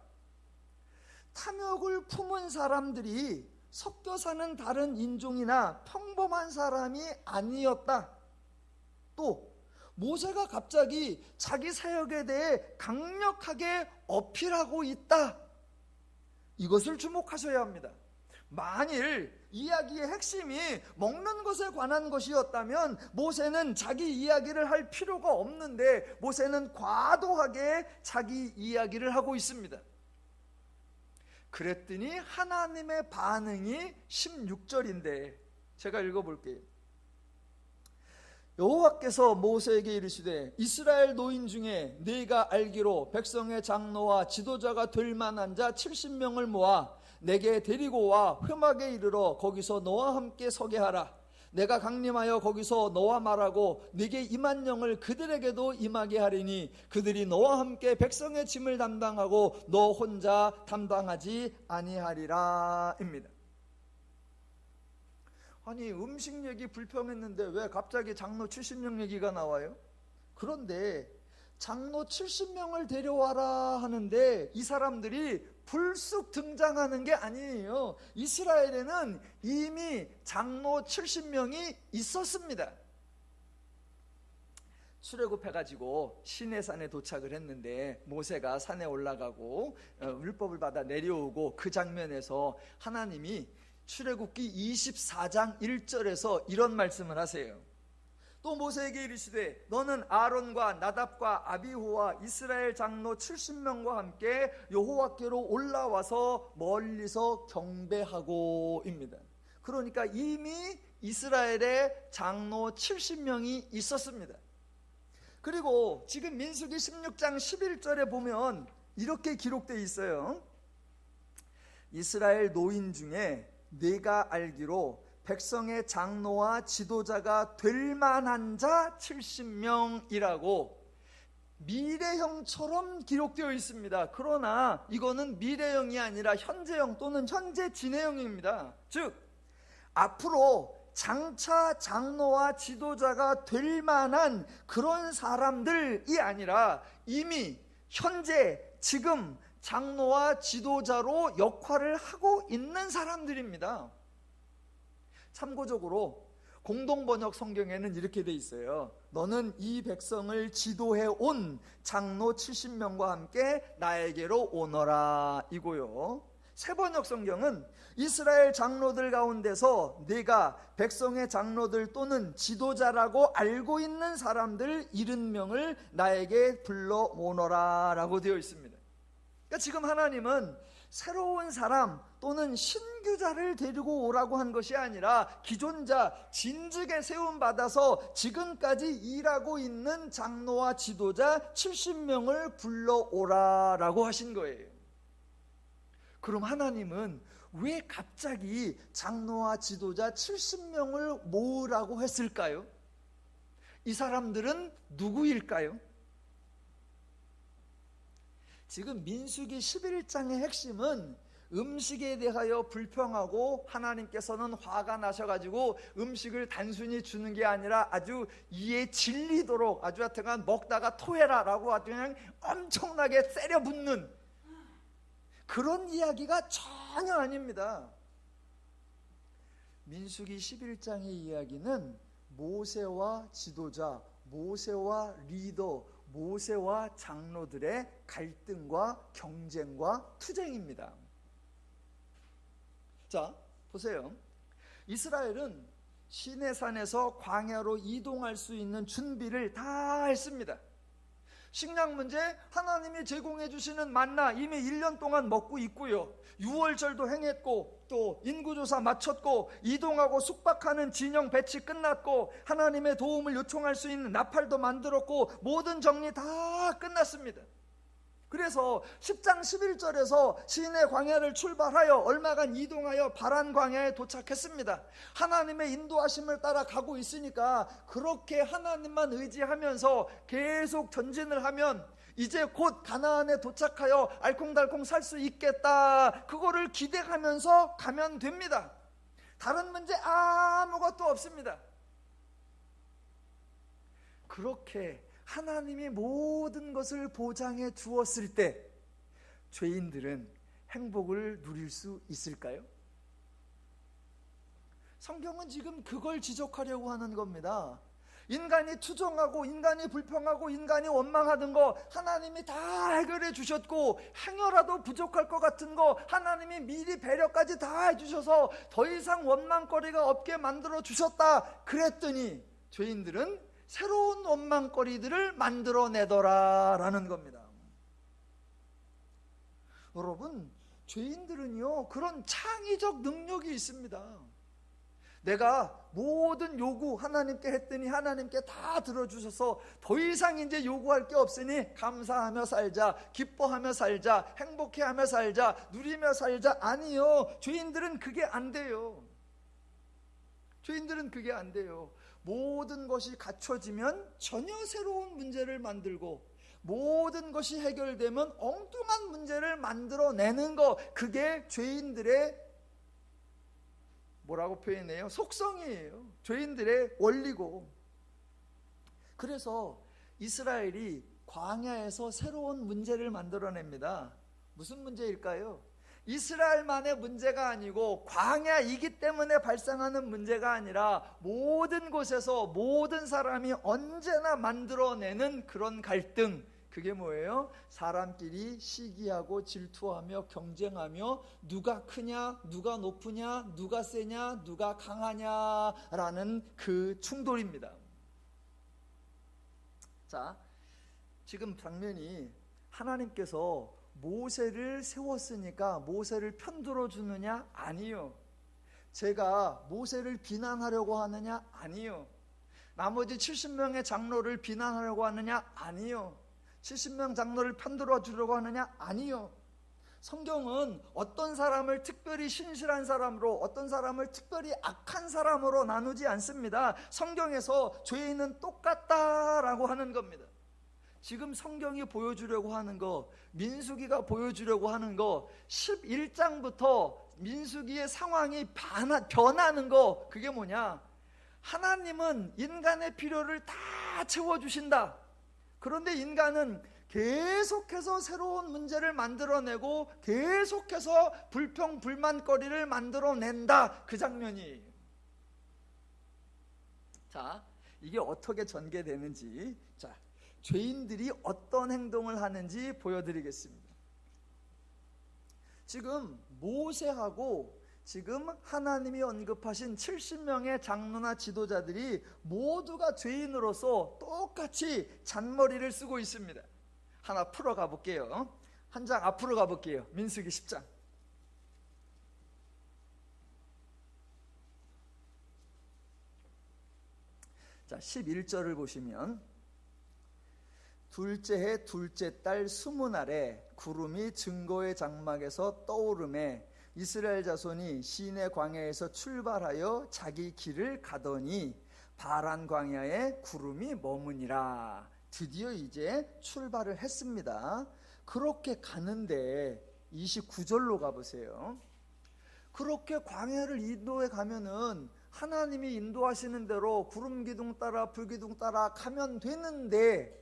탐욕을 품은 사람들이 섞여 사는 다른 인종이나 평범한 사람이 아니었다. 또 모세가 갑자기 자기 사역에 대해 강력하게 어필하고 있다. 이것을 주목하셔야 합니다. 만일 이야기의 핵심이 먹는 것에 관한 것이었다면 모세는 자기 이야기를 할 필요가 없는데 모세는 과도하게 자기 이야기를 하고 있습니다. 그랬더니 하나님의 반응이 16절인데 제가 읽어볼게요. 여호와께서 모세에게 이르시되 이스라엘 노인 중에 네가 알기로 백성의 장로와 지도자가 될 만한 자 70명을 모아 내게 데리고 와 흠악에 이르러 거기서 너와 함께 서게 하라. 내가 강림하여 거기서 너와 말하고 네게 임한 영을 그들에게도 임하게 하리니 그들이 너와 함께 백성의 짐을 담당하고 너 혼자 담당하지 아니하리라 입니다. 아니, 음식 얘기 불평했는데 왜 갑자기 장로 70명 얘기가 나와요? 그런데 장로 70명을 데려와라 하는데 이 사람들이 불쑥 등장하는 게 아니에요. 이스라엘에는 이미 장로 70명이 있었습니다. 출애굽해가지고 시내산에 도착을 했는데 모세가 산에 올라가고 율법을 받아 내려오고 그 장면에서 하나님이 출애굽기 24장 1절에서 이런 말씀을 하세요. 또 모세에게 이르시되 너는 아론과 나답과 아비후와 이스라엘 장로 70명과 함께 여호와께로 올라와서 멀리서 경배하고입니다. 그러니까 이미 이스라엘에 장로 70명이 있었습니다. 그리고 지금 민수기 16장 11절에 보면 이렇게 기록되어 있어요. 이스라엘 노인 중에 네가 알기로 백성의 장로와 지도자가 될 만한 자 70명이라고 미래형처럼 기록되어 있습니다. 그러나 이거는 미래형이 아니라 현재형 또는 현재 진행형입니다. 즉 앞으로 장차 장로와 지도자가 될 만한 그런 사람들이 아니라 이미 현재 지금 장로와 지도자로 역할을 하고 있는 사람들입니다. 참고적으로 공동번역 성경에는 이렇게 돼 있어요. 너는 이 백성을 지도해 온 장로 70명과 함께 나에게로 오너라 이고요. 새번역 성경은 이스라엘 장로들 가운데서 네가 백성의 장로들 또는 지도자라고 알고 있는 사람들 70명을 나에게 불러 오너라 라고 되어 있습니다. 그러니까 지금 하나님은 새로운 사람 또는 신규자를 데리고 오라고 한 것이 아니라 기존자, 진즉에 세움받아서 지금까지 일하고 있는 장로와 지도자 70명을 불러오라라고 하신 거예요. 그럼 하나님은 왜 갑자기 장로와 지도자 70명을 모으라고 했을까요? 이 사람들은 누구일까요? 지금 민수기 11장의 핵심은 음식에 대하여 불평하고 하나님께서는 화가 나셔가지고 음식을 단순히 주는 게 아니라 아주 이에 질리도록 아주 하여튼간 먹다가 토해라 라고 아주 그냥 엄청나게 세려 붙는 그런 이야기가 전혀 아닙니다. 민수기 11장의 이야기는 모세와 지도자, 모세와 리더, 모세와 장로들의 갈등과 경쟁과 투쟁입니다. 자, 보세요. 이스라엘은 시내산에서 광야로 이동할 수 있는 준비를 다 했습니다. 식량 문제, 하나님이 제공해 주시는 만나 이미 1년 동안 먹고 있고요. 유월절도 행했고 또 인구조사 마쳤고 이동하고 숙박하는 진영 배치 끝났고 하나님의 도움을 요청할 수 있는 나팔도 만들었고 모든 정리 다 끝났습니다. 그래서 10장 11절에서 시내 광야를 출발하여 얼마간 이동하여 바란 광야에 도착했습니다. 하나님의 인도하심을 따라 가고 있으니까 그렇게 하나님만 의지하면서 계속 전진을 하면 이제 곧 가나안에 도착하여 알콩달콩 살 수 있겠다, 그거를 기대하면서 가면 됩니다. 다른 문제 아무것도 없습니다. 그렇게 하나님이 모든 것을 보장해 주었을 때 죄인들은 행복을 누릴 수 있을까요? 성경은 지금 그걸 지적하려고 하는 겁니다. 인간이 투정하고 인간이 불평하고 인간이 원망하던 거 하나님이 다 해결해 주셨고 행여라도 부족할 것 같은 거 하나님이 미리 배려까지 다 해주셔서 더 이상 원망거리가 없게 만들어 주셨다 그랬더니 죄인들은 새로운 원망거리들을 만들어내더라라는 겁니다. 여러분, 죄인들은요 그런 창의적 능력이 있습니다. 내가 모든 요구 하나님께 했더니 하나님께 다 들어주셔서 더 이상 이제 요구할 게 없으니 감사하며 살자, 기뻐하며 살자, 행복해하며 살자, 누리며 살자. 아니요, 죄인들은 그게 안 돼요. 죄인들은 그게 안 돼요. 모든 것이 갖춰지면 전혀 새로운 문제를 만들고 모든 것이 해결되면 엉뚱한 문제를 만들어내는 거, 그게 죄인들의 뭐라고 표현해요? 속성이에요. 죄인들의 원리고. 그래서 이스라엘이 광야에서 새로운 문제를 만들어냅니다. 무슨 문제일까요? 이스라엘만의 문제가 아니고 광야이기 때문에 발생하는 문제가 아니라 모든 곳에서 모든 사람이 언제나 만들어내는 그런 갈등, 그게 뭐예요? 사람끼리 시기하고 질투하며 경쟁하며 누가 크냐, 누가 높으냐, 누가 세냐, 누가 강하냐라는 그 충돌입니다. 자, 지금 장면이 하나님께서 모세를 세웠으니까 모세를 편들어 주느냐? 아니요. 제가 모세를 비난하려고 하느냐? 아니요. 나머지 70명의 장로를 비난하려고 하느냐? 아니요. 70명 장로를 편들어 주려고 하느냐? 아니요. 성경은 어떤 사람을 특별히 신실한 사람으로, 어떤 사람을 특별히 악한 사람으로 나누지 않습니다. 성경에서 죄인은 똑같다라고 하는 겁니다. 지금 성경이 보여주려고 하는 거, 민수기가 보여주려고 하는 거, 11장부터 민수기의 상황이 변하는 거, 그게 뭐냐? 하나님은 인간의 필요를 다 채워주신다. 그런데 인간은 계속해서 새로운 문제를 만들어내고 계속해서 불평, 불만거리를 만들어낸다. 그 장면이에요. 자, 이게 어떻게 전개되는지, 자, 죄인들이 어떤 행동을 하는지 보여드리겠습니다. 지금 모세하고 지금 하나님이 언급하신 70명의 장로나 지도자들이 모두가 죄인으로서 똑같이 잔머리를 쓰고 있습니다. 하나 풀어가 볼게요. 한 장 앞으로 가볼게요. 민수기 10장. 자, 11절을 보시면 둘째 해 둘째 달 20날에 구름이 증거의 장막에서 떠오르매 이스라엘 자손이 시내 광야에서 출발하여 자기 길을 가더니 바란 광야에 구름이 머무니라. 드디어 이제 출발을 했습니다. 그렇게 가는데 29절로 가보세요. 그렇게 광야를 인도해 가면은 하나님이 인도하시는 대로 구름 기둥 따라 불 기둥 따라 가면 되는데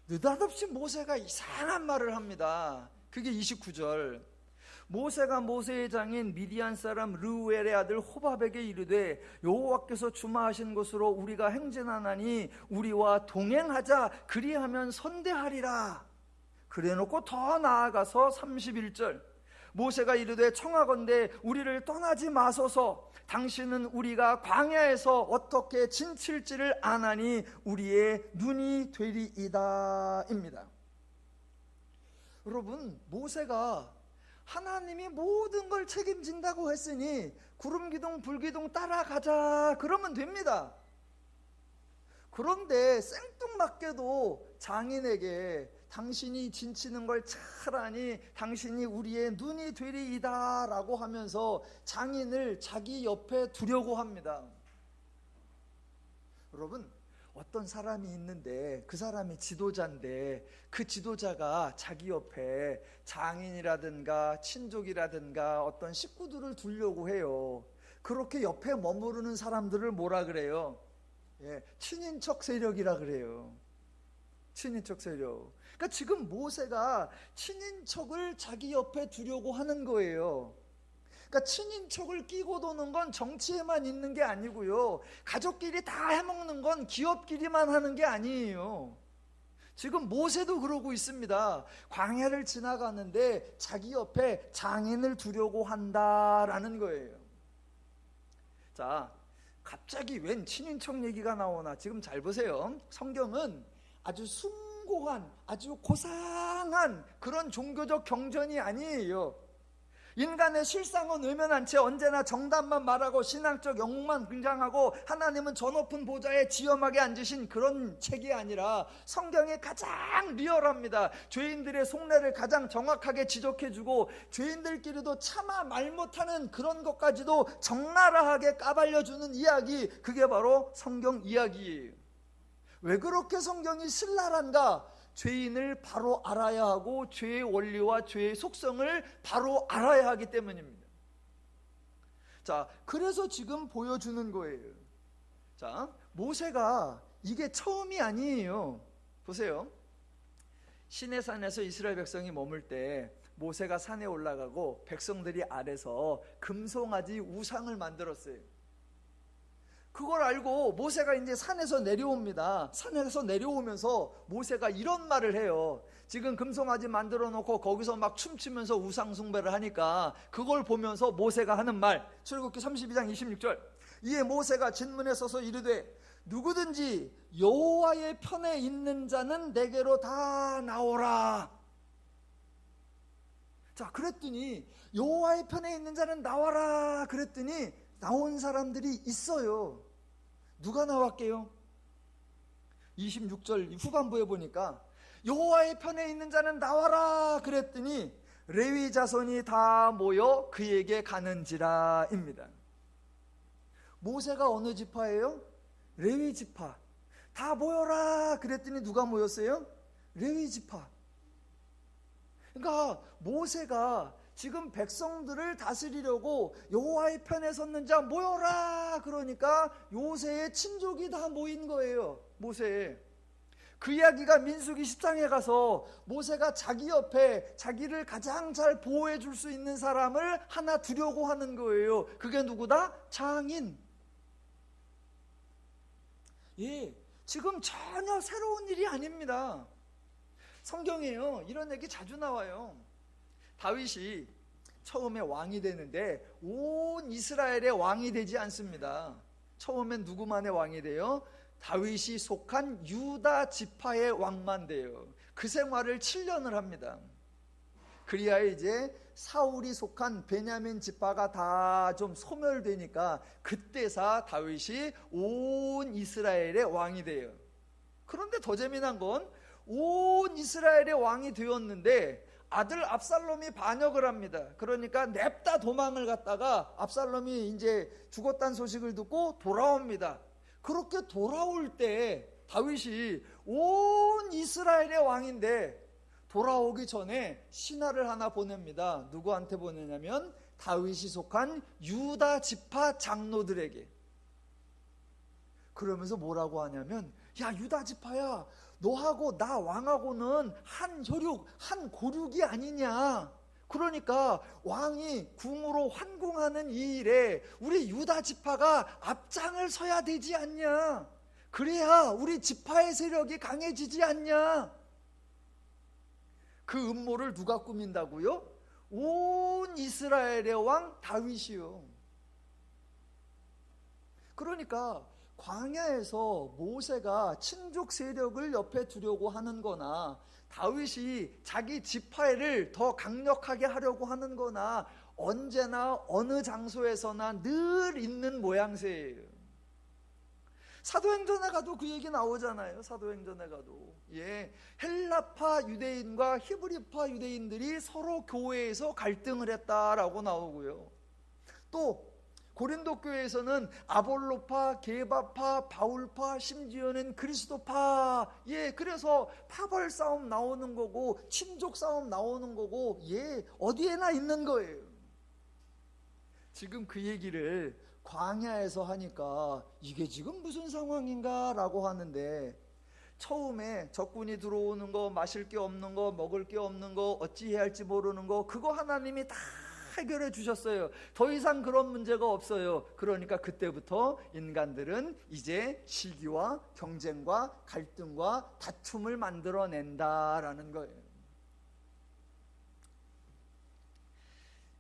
느닷없이 모세가 이상한 말을 합니다. 그게 29절. 모세가 모세의 장인 미디안 사람 르우엘의 아들 호밥에게 이르되 여호와께서 주마하신 곳으로 우리가 행진하나니 우리와 동행하자. 그리하면 선대하리라. 그래놓고 더 나아가서 31절. 모세가 이르되 청하건대 우리를 떠나지 마소서. 당신은 우리가 광야에서 어떻게 지칠지를 아나니 우리의 눈이 되리이다 입니다. 여러분, 모세가 하나님이 모든 걸 책임진다고 했으니 구름기둥 불기둥 따라가자 그러면 됩니다. 그런데 생뚱맞게도 장인에게 당신이 진치는 걸 잘 아니 당신이 우리의 눈이 되리이다 라고 하면서 장인을 자기 옆에 두려고 합니다. 여러분, 어떤 사람이 있는데 그 사람이 지도자인데 그 지도자가 자기 옆에 장인이라든가 친족이라든가 어떤 식구들을 두려고 해요. 그렇게 옆에 머무르는 사람들을 뭐라 그래요? 친인척 세력이라 그래요. 친인척 세력. 그러니까 지금 모세가 친인척을 자기 옆에 두려고 하는 거예요. 그러니까 친인척을 끼고 도는 건 정치에만 있는 게 아니고요. 가족끼리 다 해먹는 건 기업끼리만 하는 게 아니에요. 지금 모세도 그러고 있습니다. 광야를 지나가는데 자기 옆에 장인을 두려고 한다라는 거예요. 자, 갑자기 웬 친인척 얘기가 나오나 지금 잘 보세요. 성경은 아주 숭고한 아주 고상한 그런 종교적 경전이 아니에요. 인간의 실상은 외면한 채 언제나 정답만 말하고 신앙적 영웅만 등장하고 하나님은 저 높은 보좌에 지엄하게 앉으신 그런 책이 아니라 성경이 가장 리얼합니다. 죄인들의 속내를 가장 정확하게 지적해주고 죄인들끼리도 차마 말 못하는 그런 것까지도 적나라하게 까발려주는 이야기, 그게 바로 성경 이야기예요. 왜 그렇게 성경이 신랄한가? 죄인을 바로 알아야 하고 죄의 원리와 죄의 속성을 바로 알아야 하기 때문입니다. 자, 그래서 지금 보여주는 거예요. 자, 모세가 이게 처음이 아니에요. 보세요. 시내산에서 이스라엘 백성이 머물 때 모세가 산에 올라가고 백성들이 아래서 금송아지 우상을 만들었어요. 그걸 알고 모세가 이제 산에서 내려옵니다. 산에서 내려오면서 모세가 이런 말을 해요. 지금 금송아지 만들어 놓고 거기서 막 춤추면서 우상 숭배를 하니까 그걸 보면서 모세가 하는 말, 출애굽기 32장 26절. 이에 모세가 진문에 서서 이르되 누구든지 여호와의 편에 있는 자는 내게로 다 나오라. 자, 그랬더니 여호와의 편에 있는 자는 나와라 그랬더니 나온 사람들이 있어요. 누가 나왔게요? 26절 후반부에 보니까 여호와의 편에 있는 자는 나와라 그랬더니 레위 자손이 다 모여 그에게 가는지라입니다. 모세가 어느 지파예요? 레위 지파. 다 모여라 그랬더니 누가 모였어요? 레위 지파. 그러니까 모세가 지금 백성들을 다스리려고 여호와의 편에 섰는 자 모여라 그러니까 요새의 친족이 다 모인 거예요. 모세에. 그 이야기가 민수기 10장에 가서 모세가 자기 옆에 자기를 가장 잘 보호해 줄 수 있는 사람을 하나 두려고 하는 거예요. 그게 누구다? 장인. 예, 지금 전혀 새로운 일이 아닙니다. 성경에요, 이런 얘기 자주 나와요. 다윗이 처음에 왕이 되는데 온 이스라엘의 왕이 되지 않습니다. 처음엔 누구만의 왕이 돼요? 다윗이 속한 유다 지파의 왕만 돼요. 그 생활을 7년을 합니다. 그리하여 이제 사울이 속한 베냐민 지파가 다 좀 소멸되니까 그때사 다윗이 온 이스라엘의 왕이 돼요. 그런데 더 재미난 건 온 이스라엘의 왕이 되었는데 아들 압살롬이 반역을 합니다. 그러니까 냅다 도망을 갔다가 압살롬이 이제 죽었다는 소식을 듣고 돌아옵니다. 그렇게 돌아올 때 다윗이 온 이스라엘의 왕인데 돌아오기 전에 신하를 하나 보냅니다. 누구한테 보내냐면 다윗이 속한 유다 지파 장로들에게. 그러면서 뭐라고 하냐면, 야 유다 지파야, 너하고 나 왕하고는 한 혈육 한 고륙이 아니냐. 그러니까 왕이 궁으로 환궁하는 이 일에 우리 유다 지파가 앞장을 서야 되지 않냐. 그래야 우리 지파의 세력이 강해지지 않냐. 그 음모를 누가 꾸민다고요? 온 이스라엘의 왕 다윗이요. 그러니까 광야에서 모세가 친족 세력을 옆에 두려고 하는 거나 다윗이 자기 지파를 더 강력하게 하려고 하는 거나 언제나 어느 장소에서나 늘 있는 모양새예요. 사도행전에 가도 그 얘기 나오잖아요. 사도행전에 가도 헬라파 유대인과 히브리파 유대인들이 서로 교회에서 갈등을 했다라고 나오고요. 또 고린도 교회에서는 아볼로파, 게바파, 바울파, 심지어는 그리스도파, 그래서 파벌 싸움 나오는 거고 친족 싸움 나오는 거고 어디에나 있는 거예요. 지금 그 얘기를 광야에서 하니까 이게 지금 무슨 상황인가 라고 하는데, 처음에 적군이 들어오는 거, 마실 게 없는 거, 먹을 게 없는 거, 어찌해야 할지 모르는 거, 그거 하나님이 다 해결해 주셨어요. 더 이상 그런 문제가 없어요. 그러니까 그때부터 인간들은 이제 시기와 경쟁과 갈등과 다툼을 만들어낸다라는 거예요.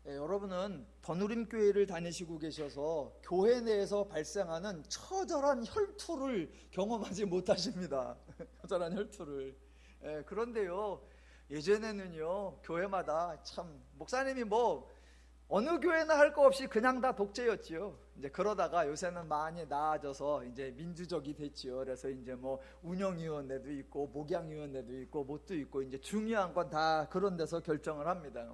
여러분은 더누림교회를 다니시고 계셔서 교회 내에서 발생하는 처절한 혈투를 경험하지 못하십니다. 처절한 혈투를. 그런데요, 예전에는요 교회마다 참 목사님이 어느 교회나 할 거 없이 그냥 다 독재였지요. 이제 그러다가 요새는 많이 나아져서 이제 민주적이 됐지요. 그래서 이제 운영위원회도 있고 목양위원회도 있고 뭣도 있고 이제 중요한 건 다 그런 데서 결정을 합니다.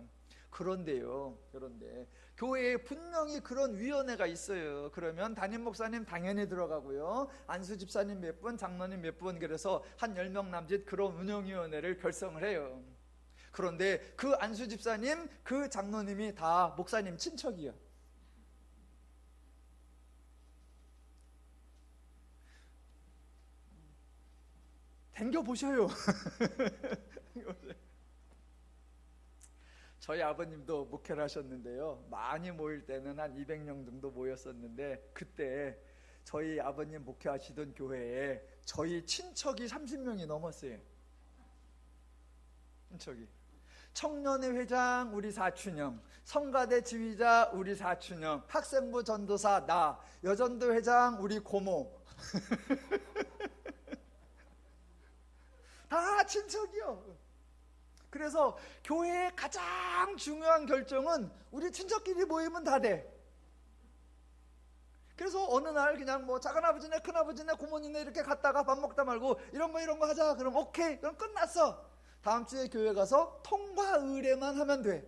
그런데 교회에 분명히 그런 위원회가 있어요. 그러면 담임 목사님 당연히 들어가고요, 안수 집사님 몇 분, 장로님 몇 분, 그래서 한 10명 남짓 그런 운영위원회를 결성을 해요. 그런데 그 안수 집사님, 그 장로님이 다 목사님 친척이야. 댕겨보셔요. 저희 아버님도 목회를 하셨는데요, 많이 모일 때는 한 200명 정도 모였었는데, 그때 저희 아버님 목회하시던 교회에 저희 친척이 30명이 넘었어요. 친척이. 청년회 회장 우리 사촌형, 성가대 지휘자 우리 사촌형, 학생부 전도사 나, 여전도 회장 우리 고모. 다 친척이요. 그래서 교회의 가장 중요한 결정은 우리 친척끼리 모이면 다 돼. 그래서 어느 날 그냥 작은아버지네 큰아버지네 고모님네 이렇게 갔다가 밥 먹다 말고 이런 거 하자. 그럼 오케이, 그럼 끝났어. 다음 주에 교회 가서 통과 의례만 하면 돼.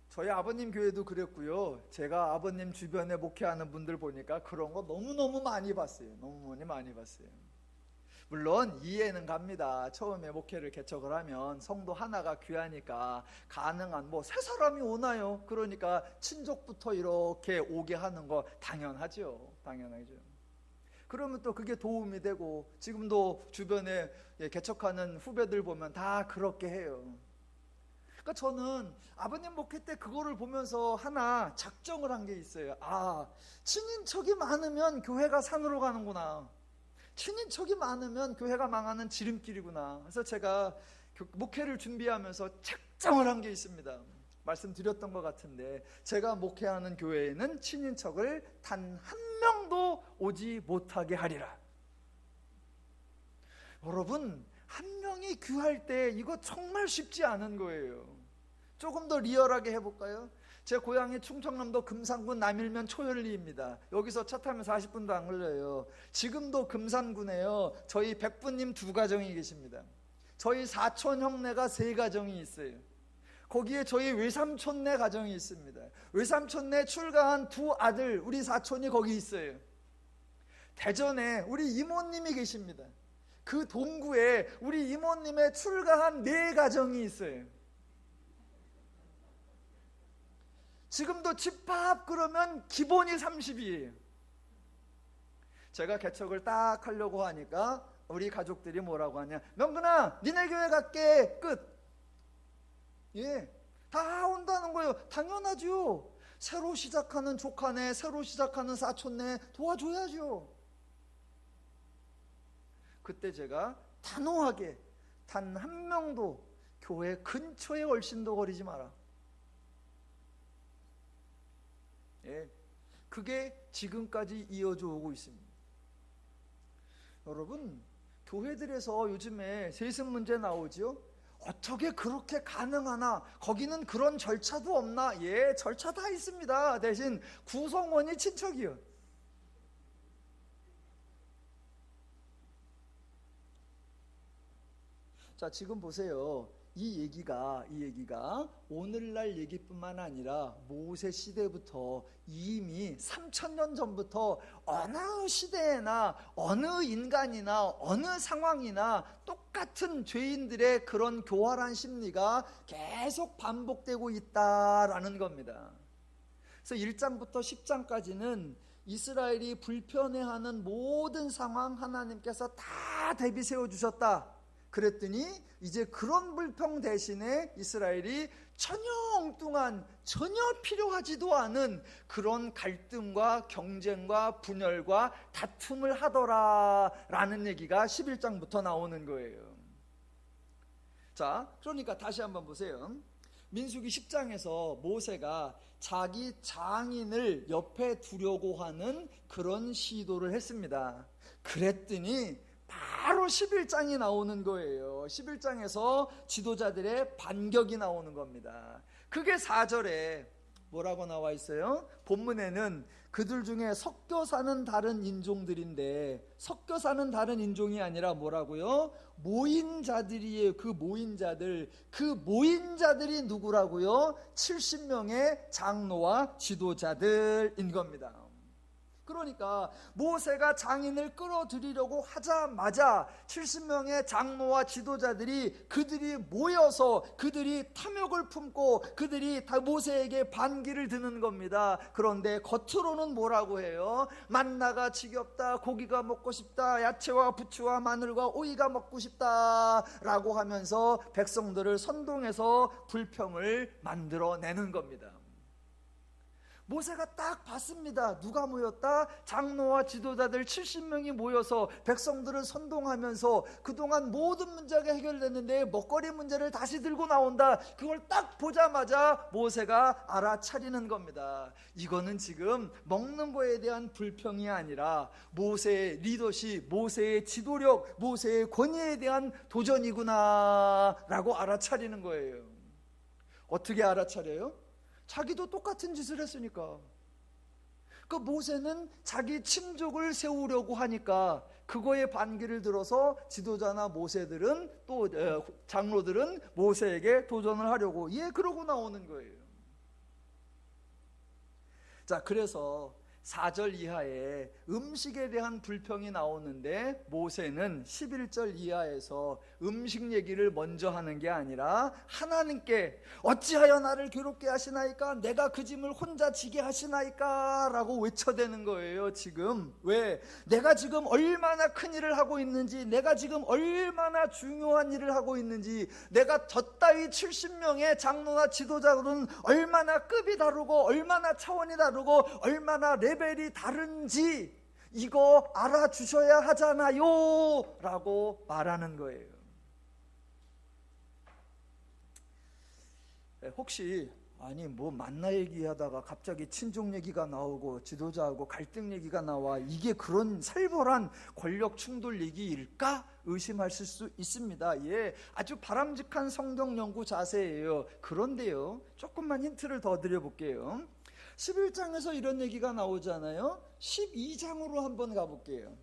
저희 아버님 교회도 그랬고요. 제가 아버님 주변에 목회하는 분들 보니까 그런 거 너무너무 많이 봤어요. 너무 많이 봤어요. 물론 이해는 갑니다. 처음에 목회를 개척을 하면 성도 하나가 귀하니까 가능한 세 사람이 오나요? 그러니까 친족부터 이렇게 오게 하는 거 당연하죠. 그러면 또 그게 도움이 되고, 지금도 주변에 개척하는 후배들 보면 다 그렇게 해요. 그러니까 저는 아버님 목회 때 그거를 보면서 하나 작정을 한 게 있어요. 친인척이 많으면 교회가 산으로 가는구나. 친인척이 많으면 교회가 망하는 지름길이구나. 그래서 제가 목회를 준비하면서 작정을 한 게 있습니다. 말씀드렸던 것 같은데, 제가 목회하는 교회에는 친인척을 단 한 명도 오지 못하게 하리라. 여러분, 한 명이 힘이 귀할 때 이거 정말 쉽지 않은 거예요. 조금 더 리얼하게 해볼까요? 제 고향이 충청남도 금산군 남일면 초열리입니다. 여기서 차 타면 40분도 안 걸려요. 지금도 금산군에요, 저희 백부님 2가정이 계십니다. 저희 사촌 형네가 3가정이 있어요. 거기에 저희 외삼촌네 가정이 있습니다. 외삼촌네 출가한 2 아들, 우리 사촌이 거기 있어요. 대전에 우리 이모님이 계십니다. 그 동구에 우리 이모님의 출가한 4가정이 있어요. 지금도 집합 그러면 기본이 30이에요. 제가 개척을 딱 하려고 하니까 우리 가족들이 뭐라고 하냐, 명근아 니네 교회 갈게, 끝. 예, 다 온다는 거예요. 당연하죠. 새로 시작하는 조카네, 새로 시작하는 사촌네 도와줘야죠. 그때 제가 단호하게 단 한 명도 교회 근처에 얼씬도 거리지 마라. 예, 그게 지금까지 이어져 오고 있습니다. 여러분, 교회들에서 요즘에 세습 문제 나오지요? 어떻게 그렇게 가능하나? 거기는 그런 절차도 없나? 예, 절차 다 있습니다. 대신 구성원이 친척이요. 자, 지금 보세요. 이 얘기가 오늘날 얘기뿐만 아니라 모세 시대부터 이미 3000년 전부터 어느 시대에나 어느 인간이나 어느 상황이나 똑같은 죄인들의 그런 교활한 심리가 계속 반복되고 있다라는 겁니다. 그래서 1장부터 10장까지는 이스라엘이 불편해하는 모든 상황 하나님께서 다 대비 세워주셨다. 그랬더니 이제 그런 불평 대신에 이스라엘이 전혀 엉뚱한, 전혀 필요하지도 않은 그런 갈등과 경쟁과 분열과 다툼을 하더라라는 얘기가 11장부터 나오는 거예요. 자, 그러니까 다시 한번 보세요. 민수기 10장에서 모세가 자기 장인을 옆에 두려고 하는 그런 시도를 했습니다. 그랬더니 바로 11장이 나오는 거예요. 11장에서 지도자들의 반격이 나오는 겁니다. 그게 4절에 뭐라고 나와 있어요? 본문에는 그들 중에 섞여 사는 다른 인종들인데, 섞여 사는 다른 인종이 아니라 뭐라고요? 모인 자들이에요. 그 모인 자들이 누구라고요? 70명의 장로와 지도자들인 겁니다. 그러니까 모세가 장인을 끌어들이려고 하자마자 70명의 장로와 지도자들이 그들이 모여서 그들이 탐욕을 품고 그들이 다 모세에게 반기를 드는 겁니다. 그런데 겉으로는 뭐라고 해요? 만나가 지겹다, 고기가 먹고 싶다, 야채와 부추와 마늘과 오이가 먹고 싶다 라고 하면서 백성들을 선동해서 불평을 만들어내는 겁니다. 모세가 딱 봤습니다. 누가 모였다? 장로와 지도자들 70명이 모여서 백성들을 선동하면서 그동안 모든 문제가 해결됐는데 먹거리 문제를 다시 들고 나온다. 그걸 딱 보자마자 모세가 알아차리는 겁니다. 이거는 지금 먹는 거에 대한 불평이 아니라 모세의 리더십, 모세의 지도력, 모세의 권위에 대한 도전이구나 라고 알아차리는 거예요. 어떻게 알아차려요? 자기도 똑같은 짓을 했으니까. 그 모세는 자기 친족을 세우려고 하니까 그거에 반기를 들어서 지도자나 모세들은 또 장로들은 모세에게 도전을 하려고 그러고 나오는 거예요. 자, 그래서 4절 이하에 음식에 대한 불평이 나오는데 모세는 11절 이하에서 음식 얘기를 먼저 하는 게 아니라 하나님께 어찌하여 나를 괴롭게 하시나이까, 내가 그 짐을 혼자 지게 하시나이까 라고 외쳐대는 거예요. 지금 왜? 내가 지금 얼마나 큰 일을 하고 있는지, 내가 지금 얼마나 중요한 일을 하고 있는지, 내가 저따위 70명의 장로나 지도자들은 얼마나 급이 다르고 얼마나 차원이 다르고 얼마나 레벨이 다른지 이거 알아주셔야 하잖아요 라고 말하는 거예요. 혹시 아니 뭐 만나 얘기하다가 갑자기 친족 얘기가 나오고 지도자하고 갈등 얘기가 나와, 이게 그런 살벌한 권력 충돌 얘기일까 의심하실 수 있습니다. 예, 아주 바람직한 성경 연구 자세예요. 그런데요, 조금만 힌트를 더 드려볼게요. 11장에서 이런 얘기가 나오잖아요. 12장으로 한번 가볼게요.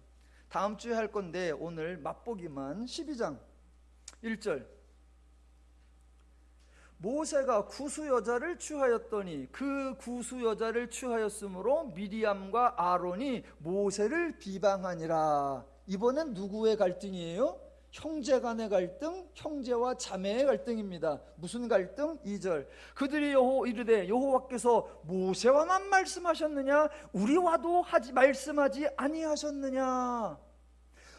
다음 주에 할 건데 오늘 맛보기만. 12장 1절. 모세가 구수 여자를 취하였더니 그 구수 여자를 취하였으므로 미리암과 아론이 모세를 비방하니라. 이번엔 누구의 갈등이에요? 형제 간의 갈등, 형제와 자매의 갈등입니다. 무슨 갈등? 2절. 그들이 이르되 여호와께서 모세와만 말씀하셨느냐 우리와도 말씀하지 아니하셨느냐.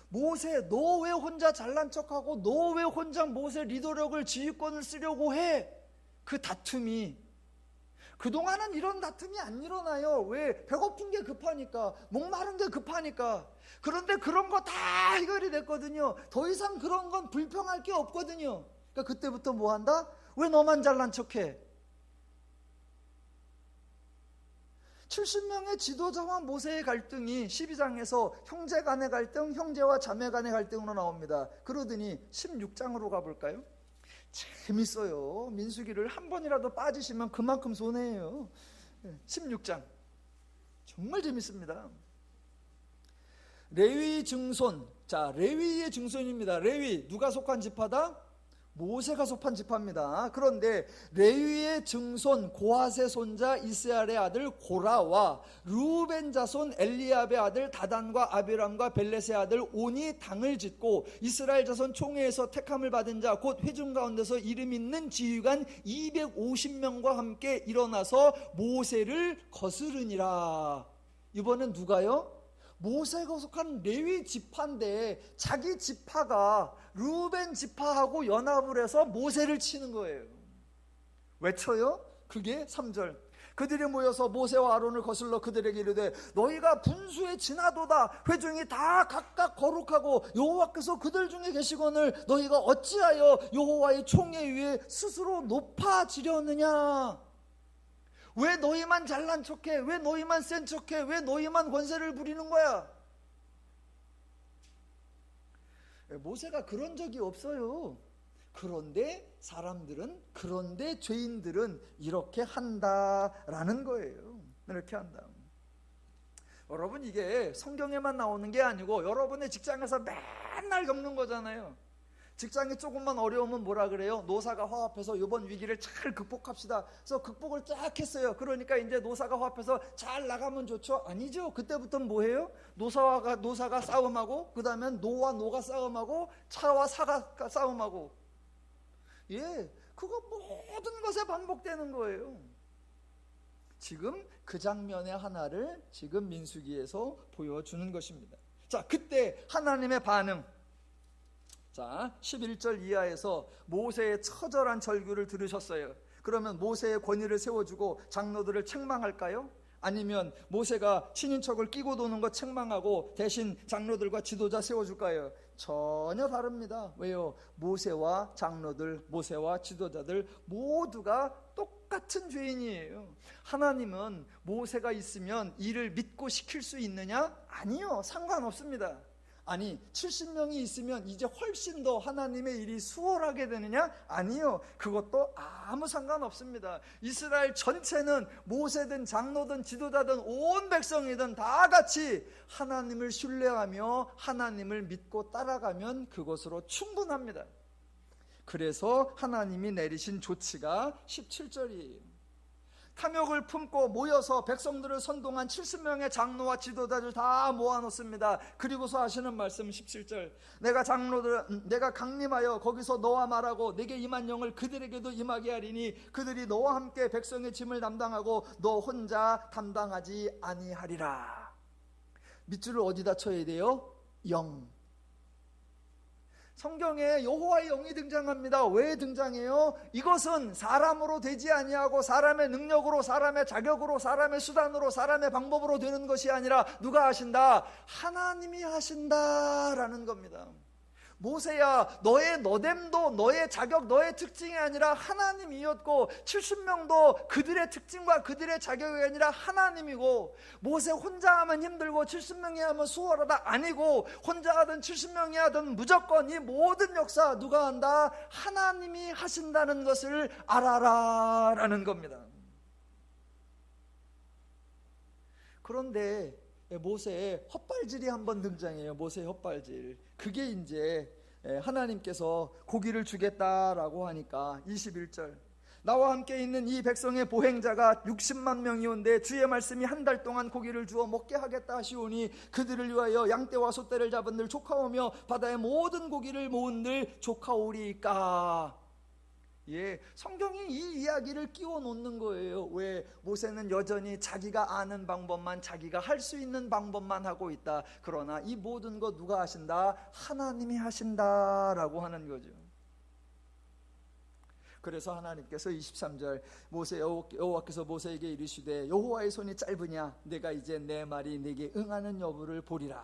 모세, 너 왜 혼자 잘난 척하고 너 왜 혼자 모세 리더력을 지휘권을 쓰려고 해? 그 다툼이, 그동안은 이런 다툼이 안 일어나요. 왜? 배고픈 게 급하니까, 목마른 게 급하니까. 그런데 그런 거 다 해결이 됐거든요. 더 이상 그런 건 불평할 게 없거든요. 그러니까 그때부터 뭐 한다? 왜 너만 잘난 척해? 70명의 지도자와 모세의 갈등이 12장에서 형제 간의 갈등, 형제와 자매 간의 갈등으로 나옵니다. 그러더니 16장으로 가볼까요? 재밌어요. 민수기를 한 번이라도 빠지시면 그만큼 손해예요. 16장 정말 재밌습니다. 레위 증손. 자, 레위의 증손입니다. 레위 누가 속한 지파다? 모세가 속한 지파입니다. 그런데 레위의 증손 고핫의 손자 이스라엘의 아들 고라와 르우벤 자손 엘리압의 아들 다단과 아비람과 벨렛의 아들 온이 당을 짓고 이스라엘 자손 총회에서 택함을 받은 자 곧 회중 가운데서 이름 있는 지휘관 250명과 함께 일어나서 모세를 거스르니라. 이번엔 누가요? 모세가 속한 레위 지파인데 자기 지파가 르우벤 지파하고 연합을 해서 모세를 치는 거예요. 왜 쳐요? 그게 3절. 그들이 모여서 모세와 아론을 거슬러 그들에게 이르되 너희가 분수에 지나도다. 회중이 다 각각 거룩하고 여호와께서 그들 중에 계시거늘 너희가 어찌하여 여호와의 총회 위에 스스로 높아지려느냐. 왜 너희만 잘난 척해? 왜 너희만 센 척해? 왜 너희만 권세를 부리는 거야? 모세가 그런 적이 없어요. 그런데 사람들은, 그런데 죄인들은 이렇게 한다라는 거예요. 이렇게 한다. 여러분, 이게 성경에만 나오는 게 아니고 여러분의 직장에서 맨날 겪는 거잖아요. 직장이 조금만 어려우면 뭐라 그래요? 노사가 화합해서 이번 위기를 잘 극복합시다. 그래서 극복을 쫙 했어요. 그러니까 이제 노사가 화합해서 잘 나가면 좋죠? 아니죠. 그때부터는 뭐예요? 노사가 싸움하고, 그 다음엔 노와 노가 싸움하고, 차와 사가 싸움하고. 예, 그거 모든 것에 반복되는 거예요. 지금 그 장면의 하나를 지금 민수기에서 보여주는 것입니다. 자, 그때 하나님의 반응. 자, 11절 이하에서 모세의 처절한 절규를 들으셨어요. 그러면 모세의 권위를 세워주고 장로들을 책망할까요? 아니면 모세가 친인척을 끼고 도는 거 책망하고 대신 장로들과 지도자 세워줄까요? 전혀 다릅니다. 왜요? 모세와 장로들, 모세와 지도자들 모두가 똑같은 죄인이에요. 하나님은 모세가 있으면 일을 믿고 시킬 수 있느냐? 아니요, 상관없습니다. 아니, 70명이 있으면 이제 훨씬 더 하나님의 일이 수월하게 되느냐? 아니요, 그것도 아무 상관없습니다. 이스라엘 전체는 모세든 장로든 지도자든 온 백성이든 다 같이 하나님을 신뢰하며 하나님을 믿고 따라가면 그것으로 충분합니다. 그래서 하나님이 내리신 조치가 17절이에요. 탐욕을 품고 모여서 백성들을 선동한 70명의 장로와 지도자들 다 모아놓습니다. 그리고서 하시는 말씀 17절. 내가 강림하여 거기서 너와 말하고 내게 임한 영을 그들에게도 임하게 하리니 그들이 너와 함께 백성의 짐을 담당하고 너 혼자 담당하지 아니하리라. 밑줄을 어디다 쳐야 돼요? 영. 성경에 여호와의 영이 등장합니다. 왜 등장해요? 이것은 사람으로 되지 아니하고 사람의 능력으로, 사람의 자격으로, 사람의 수단으로, 사람의 방법으로 되는 것이 아니라 누가 하신다? 하나님이 하신다라는 겁니다. 모세야, 너의 너됨도 너의 자격, 너의 특징이 아니라 하나님이었고 70명도 그들의 특징과 그들의 자격이 아니라 하나님이고, 모세 혼자 하면 힘들고 70명이 하면 수월하다 아니고, 혼자 하든 70명이 하든 무조건 이 모든 역사 누가 한다? 하나님이 하신다는 것을 알아라 라는 겁니다. 그런데 모세의 헛발질이 한번 등장해요. 모세의 헛발질. 그게 이제 하나님께서 고기를 주겠다라고 하니까 21절, 나와 함께 있는 이 백성의 보행자가 60만 명이 온데 주의 말씀이 한 달 동안 고기를 주어 먹게 하겠다 하시오니 그들을 위하여 양떼와 소떼를 잡은들 조카오며 바다의 모든 고기를 모은들 조카오리까. 예, 성경이 이 이야기를 끼워 놓는 거예요. 왜? 모세는 여전히 자기가 아는 방법만, 자기가 할 수 있는 방법만 하고 있다. 그러나 이 모든 거 누가 하신다? 하나님이 하신다라고 하는 거죠. 그래서 하나님께서 23절, 여호와께서 모세에게 이르시되 여호와의 손이 짧으냐? 내가 이제 내 말이 네게 응하는 여부를 보리라.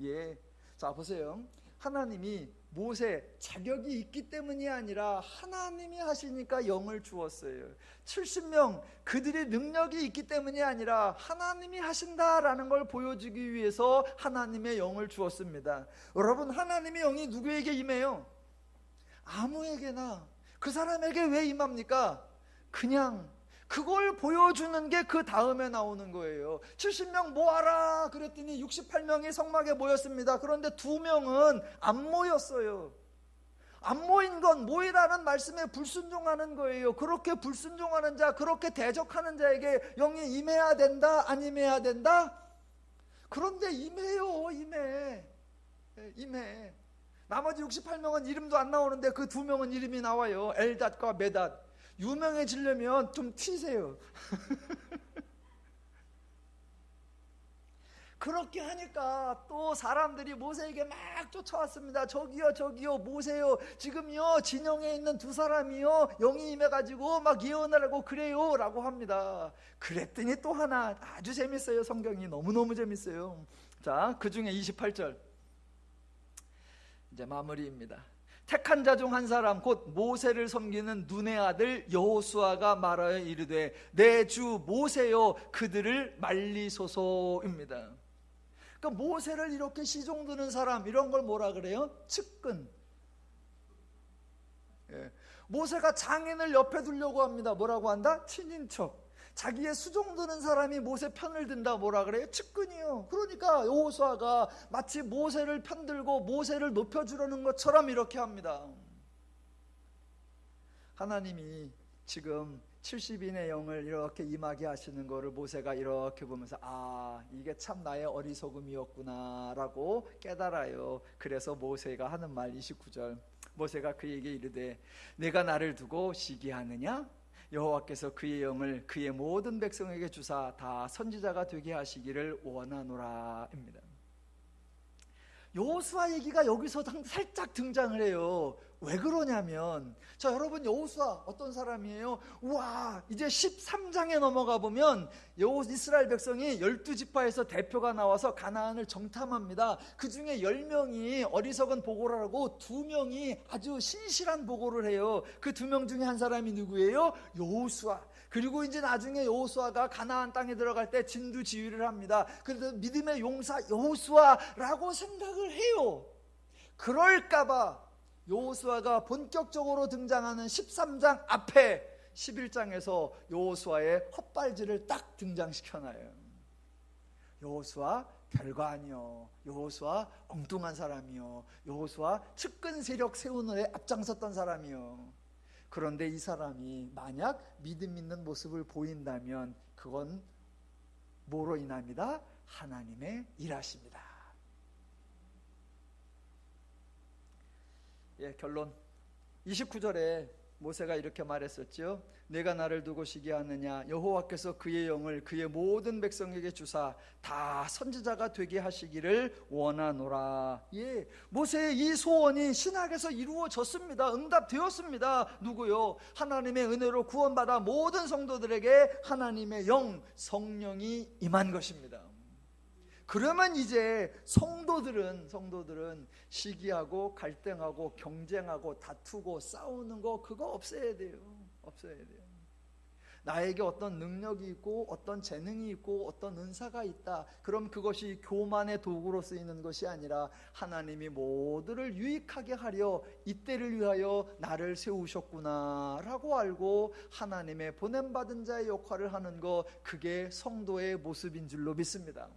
예, 자 보세요. 하나님이 모세 자격이 있기 때문이 아니라 하나님이 하시니까 영을 주었어요. 70명 그들의 능력이 있기 때문이 아니라 하나님이 하신다라는 걸 보여주기 위해서 하나님의 영을 주었습니다. 여러분, 하나님의 영이 누구에게 임해요? 아무에게나. 그 사람에게 왜 임합니까? 그냥 그걸 보여주는 게 그 다음에 나오는 거예요. 70명 모아라 그랬더니 68명이 성막에 모였습니다. 그런데 2명은 안 모였어요. 안 모인 건 모이라는 말씀에 불순종하는 거예요. 그렇게 불순종하는 자, 그렇게 대적하는 자에게 영이 임해야 된다, 안 임해야 된다? 그런데 임해요. 임해. 나머지 68명은 이름도 안 나오는데 그 2명은 이름이 나와요. 엘닷과 메닷. 유명해지려면 좀 튀세요. 그렇게 하니까 또 사람들이 모세에게 막 쫓아왔습니다. 저기요 모세요, 지금요 진영에 있는 2사람이요 영이 임해가지고 막 예언을 하고 그래요 라고 합니다. 그랬더니 또 하나 아주 재밌어요. 성경이 너무너무 재밌어요. 자, 그 중에 28절 이제 마무리입니다. 택한 자 중 한 사람 곧 모세를 섬기는 눈의 아들 여호수아가 말하여 이르되 내 주 모세여 그들을 말리소서입니다. 그러니까 모세를 이렇게 시종드는 사람, 이런 걸 뭐라 그래요? 측근. 예. 모세가 장인을 옆에 두려고 합니다. 뭐라고 한다? 친인척. 자기의 수종드는 사람이 모세 편을 든다. 뭐라 그래요? 측근이요. 그러니까 여호수아가 마치 모세를 편들고 모세를 높여주려는 것처럼 이렇게 합니다. 하나님이 지금 70인의 영을 이렇게 임하게 하시는 거를 모세가 이렇게 보면서 아, 이게 참 나의 어리석음이었구나 라고 깨달아요. 그래서 모세가 하는 말 29절, 모세가 그에게 이르되 내가 나를 두고 시기하느냐? 여호와께서 그의 영을 그의 모든 백성에게 주사 다 선지자가 되게 하시기를 원하노라입니다. 여호수아 얘기가 여기서 살짝 등장을 해요. 왜 그러냐면, 자 여러분, 여호수아 어떤 사람이에요? 우와, 이제 13장에 넘어가 보면 이스라엘 백성이 12지파에서 대표가 나와서 가나안을 정탐합니다. 그 중에 10명이 어리석은 보고를 하고 2명이 아주 신실한 보고를 해요. 그 2명 중에 한 사람이 누구예요? 여호수아. 그리고 이제 나중에 여호수아가 가나안 땅에 들어갈 때 진두지휘를 합니다. 그래서 믿음의 용사 여호수아라고 생각을 해요. 그럴까봐 여호수아가 본격적으로 등장하는 13장 앞에 11장에서 여호수아의 헛발질을 딱 등장시켜놔요. 여호수아 별거 아니요, 여호수아 엉뚱한 사람이요, 여호수아 측근 세력 세우는 데 앞장섰던 사람이요. 그런데 이 사람이 만약 믿음 있는 모습을 보인다면 그건 뭐로 인합니다? 하나님의 일하십니다. 예, 결론 29절에 모세가 이렇게 말했었죠. 내가 나를 두고 시기하느냐? 여호와께서 그의 영을 그의 모든 백성에게 주사 다 선지자가 되게 하시기를 원하노라. 예, 모세의 이 소원이 신학에서 이루어졌습니다. 응답되었습니다. 누구요? 하나님의 은혜로 구원받아 모든 성도들에게 하나님의 영, 성령이 임한 것입니다. 그러면 이제 성도들은 시기하고 갈등하고 경쟁하고 다투고 싸우는 거 그거 없애야 돼요. 없애야 돼요. 나에게 어떤 능력이 있고 어떤 재능이 있고 어떤 은사가 있다. 그럼 그것이 교만의 도구로 쓰이는 것이 아니라 하나님이 모두를 유익하게 하려 이때를 위하여 나를 세우셨구나 라고 알고 하나님의 보냄받은 자의 역할을 하는 것, 그게 성도의 모습인 줄로 믿습니다.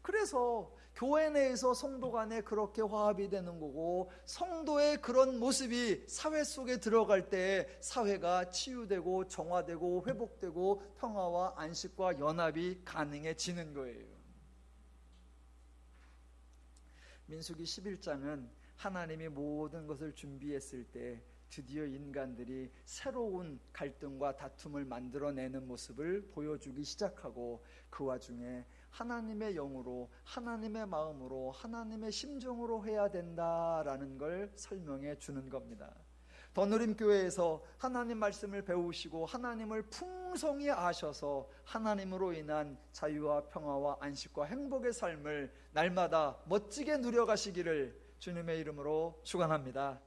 그래서 교회 내에서 성도 간에 그렇게 화합이 되는 거고, 성도의 그런 모습이 사회 속에 들어갈 때 사회가 치유되고 정화되고 회복되고 평화와 안식과 연합이 가능해지는 거예요. 민수기 11장은 하나님이 모든 것을 준비했을 때 드디어 인간들이 새로운 갈등과 다툼을 만들어내는 모습을 보여주기 시작하고, 그 와중에 하나님의 영으로, 하나님의 마음으로, 하나님의 심정으로 해야 된다라는 걸 설명해 주는 겁니다. 더누림교회에서 하나님 말씀을 배우시고 하나님을 풍성히 아셔서 하나님으로 인한 자유와 평화와 안식과 행복의 삶을 날마다 멋지게 누려가시기를 주님의 이름으로 축원합니다.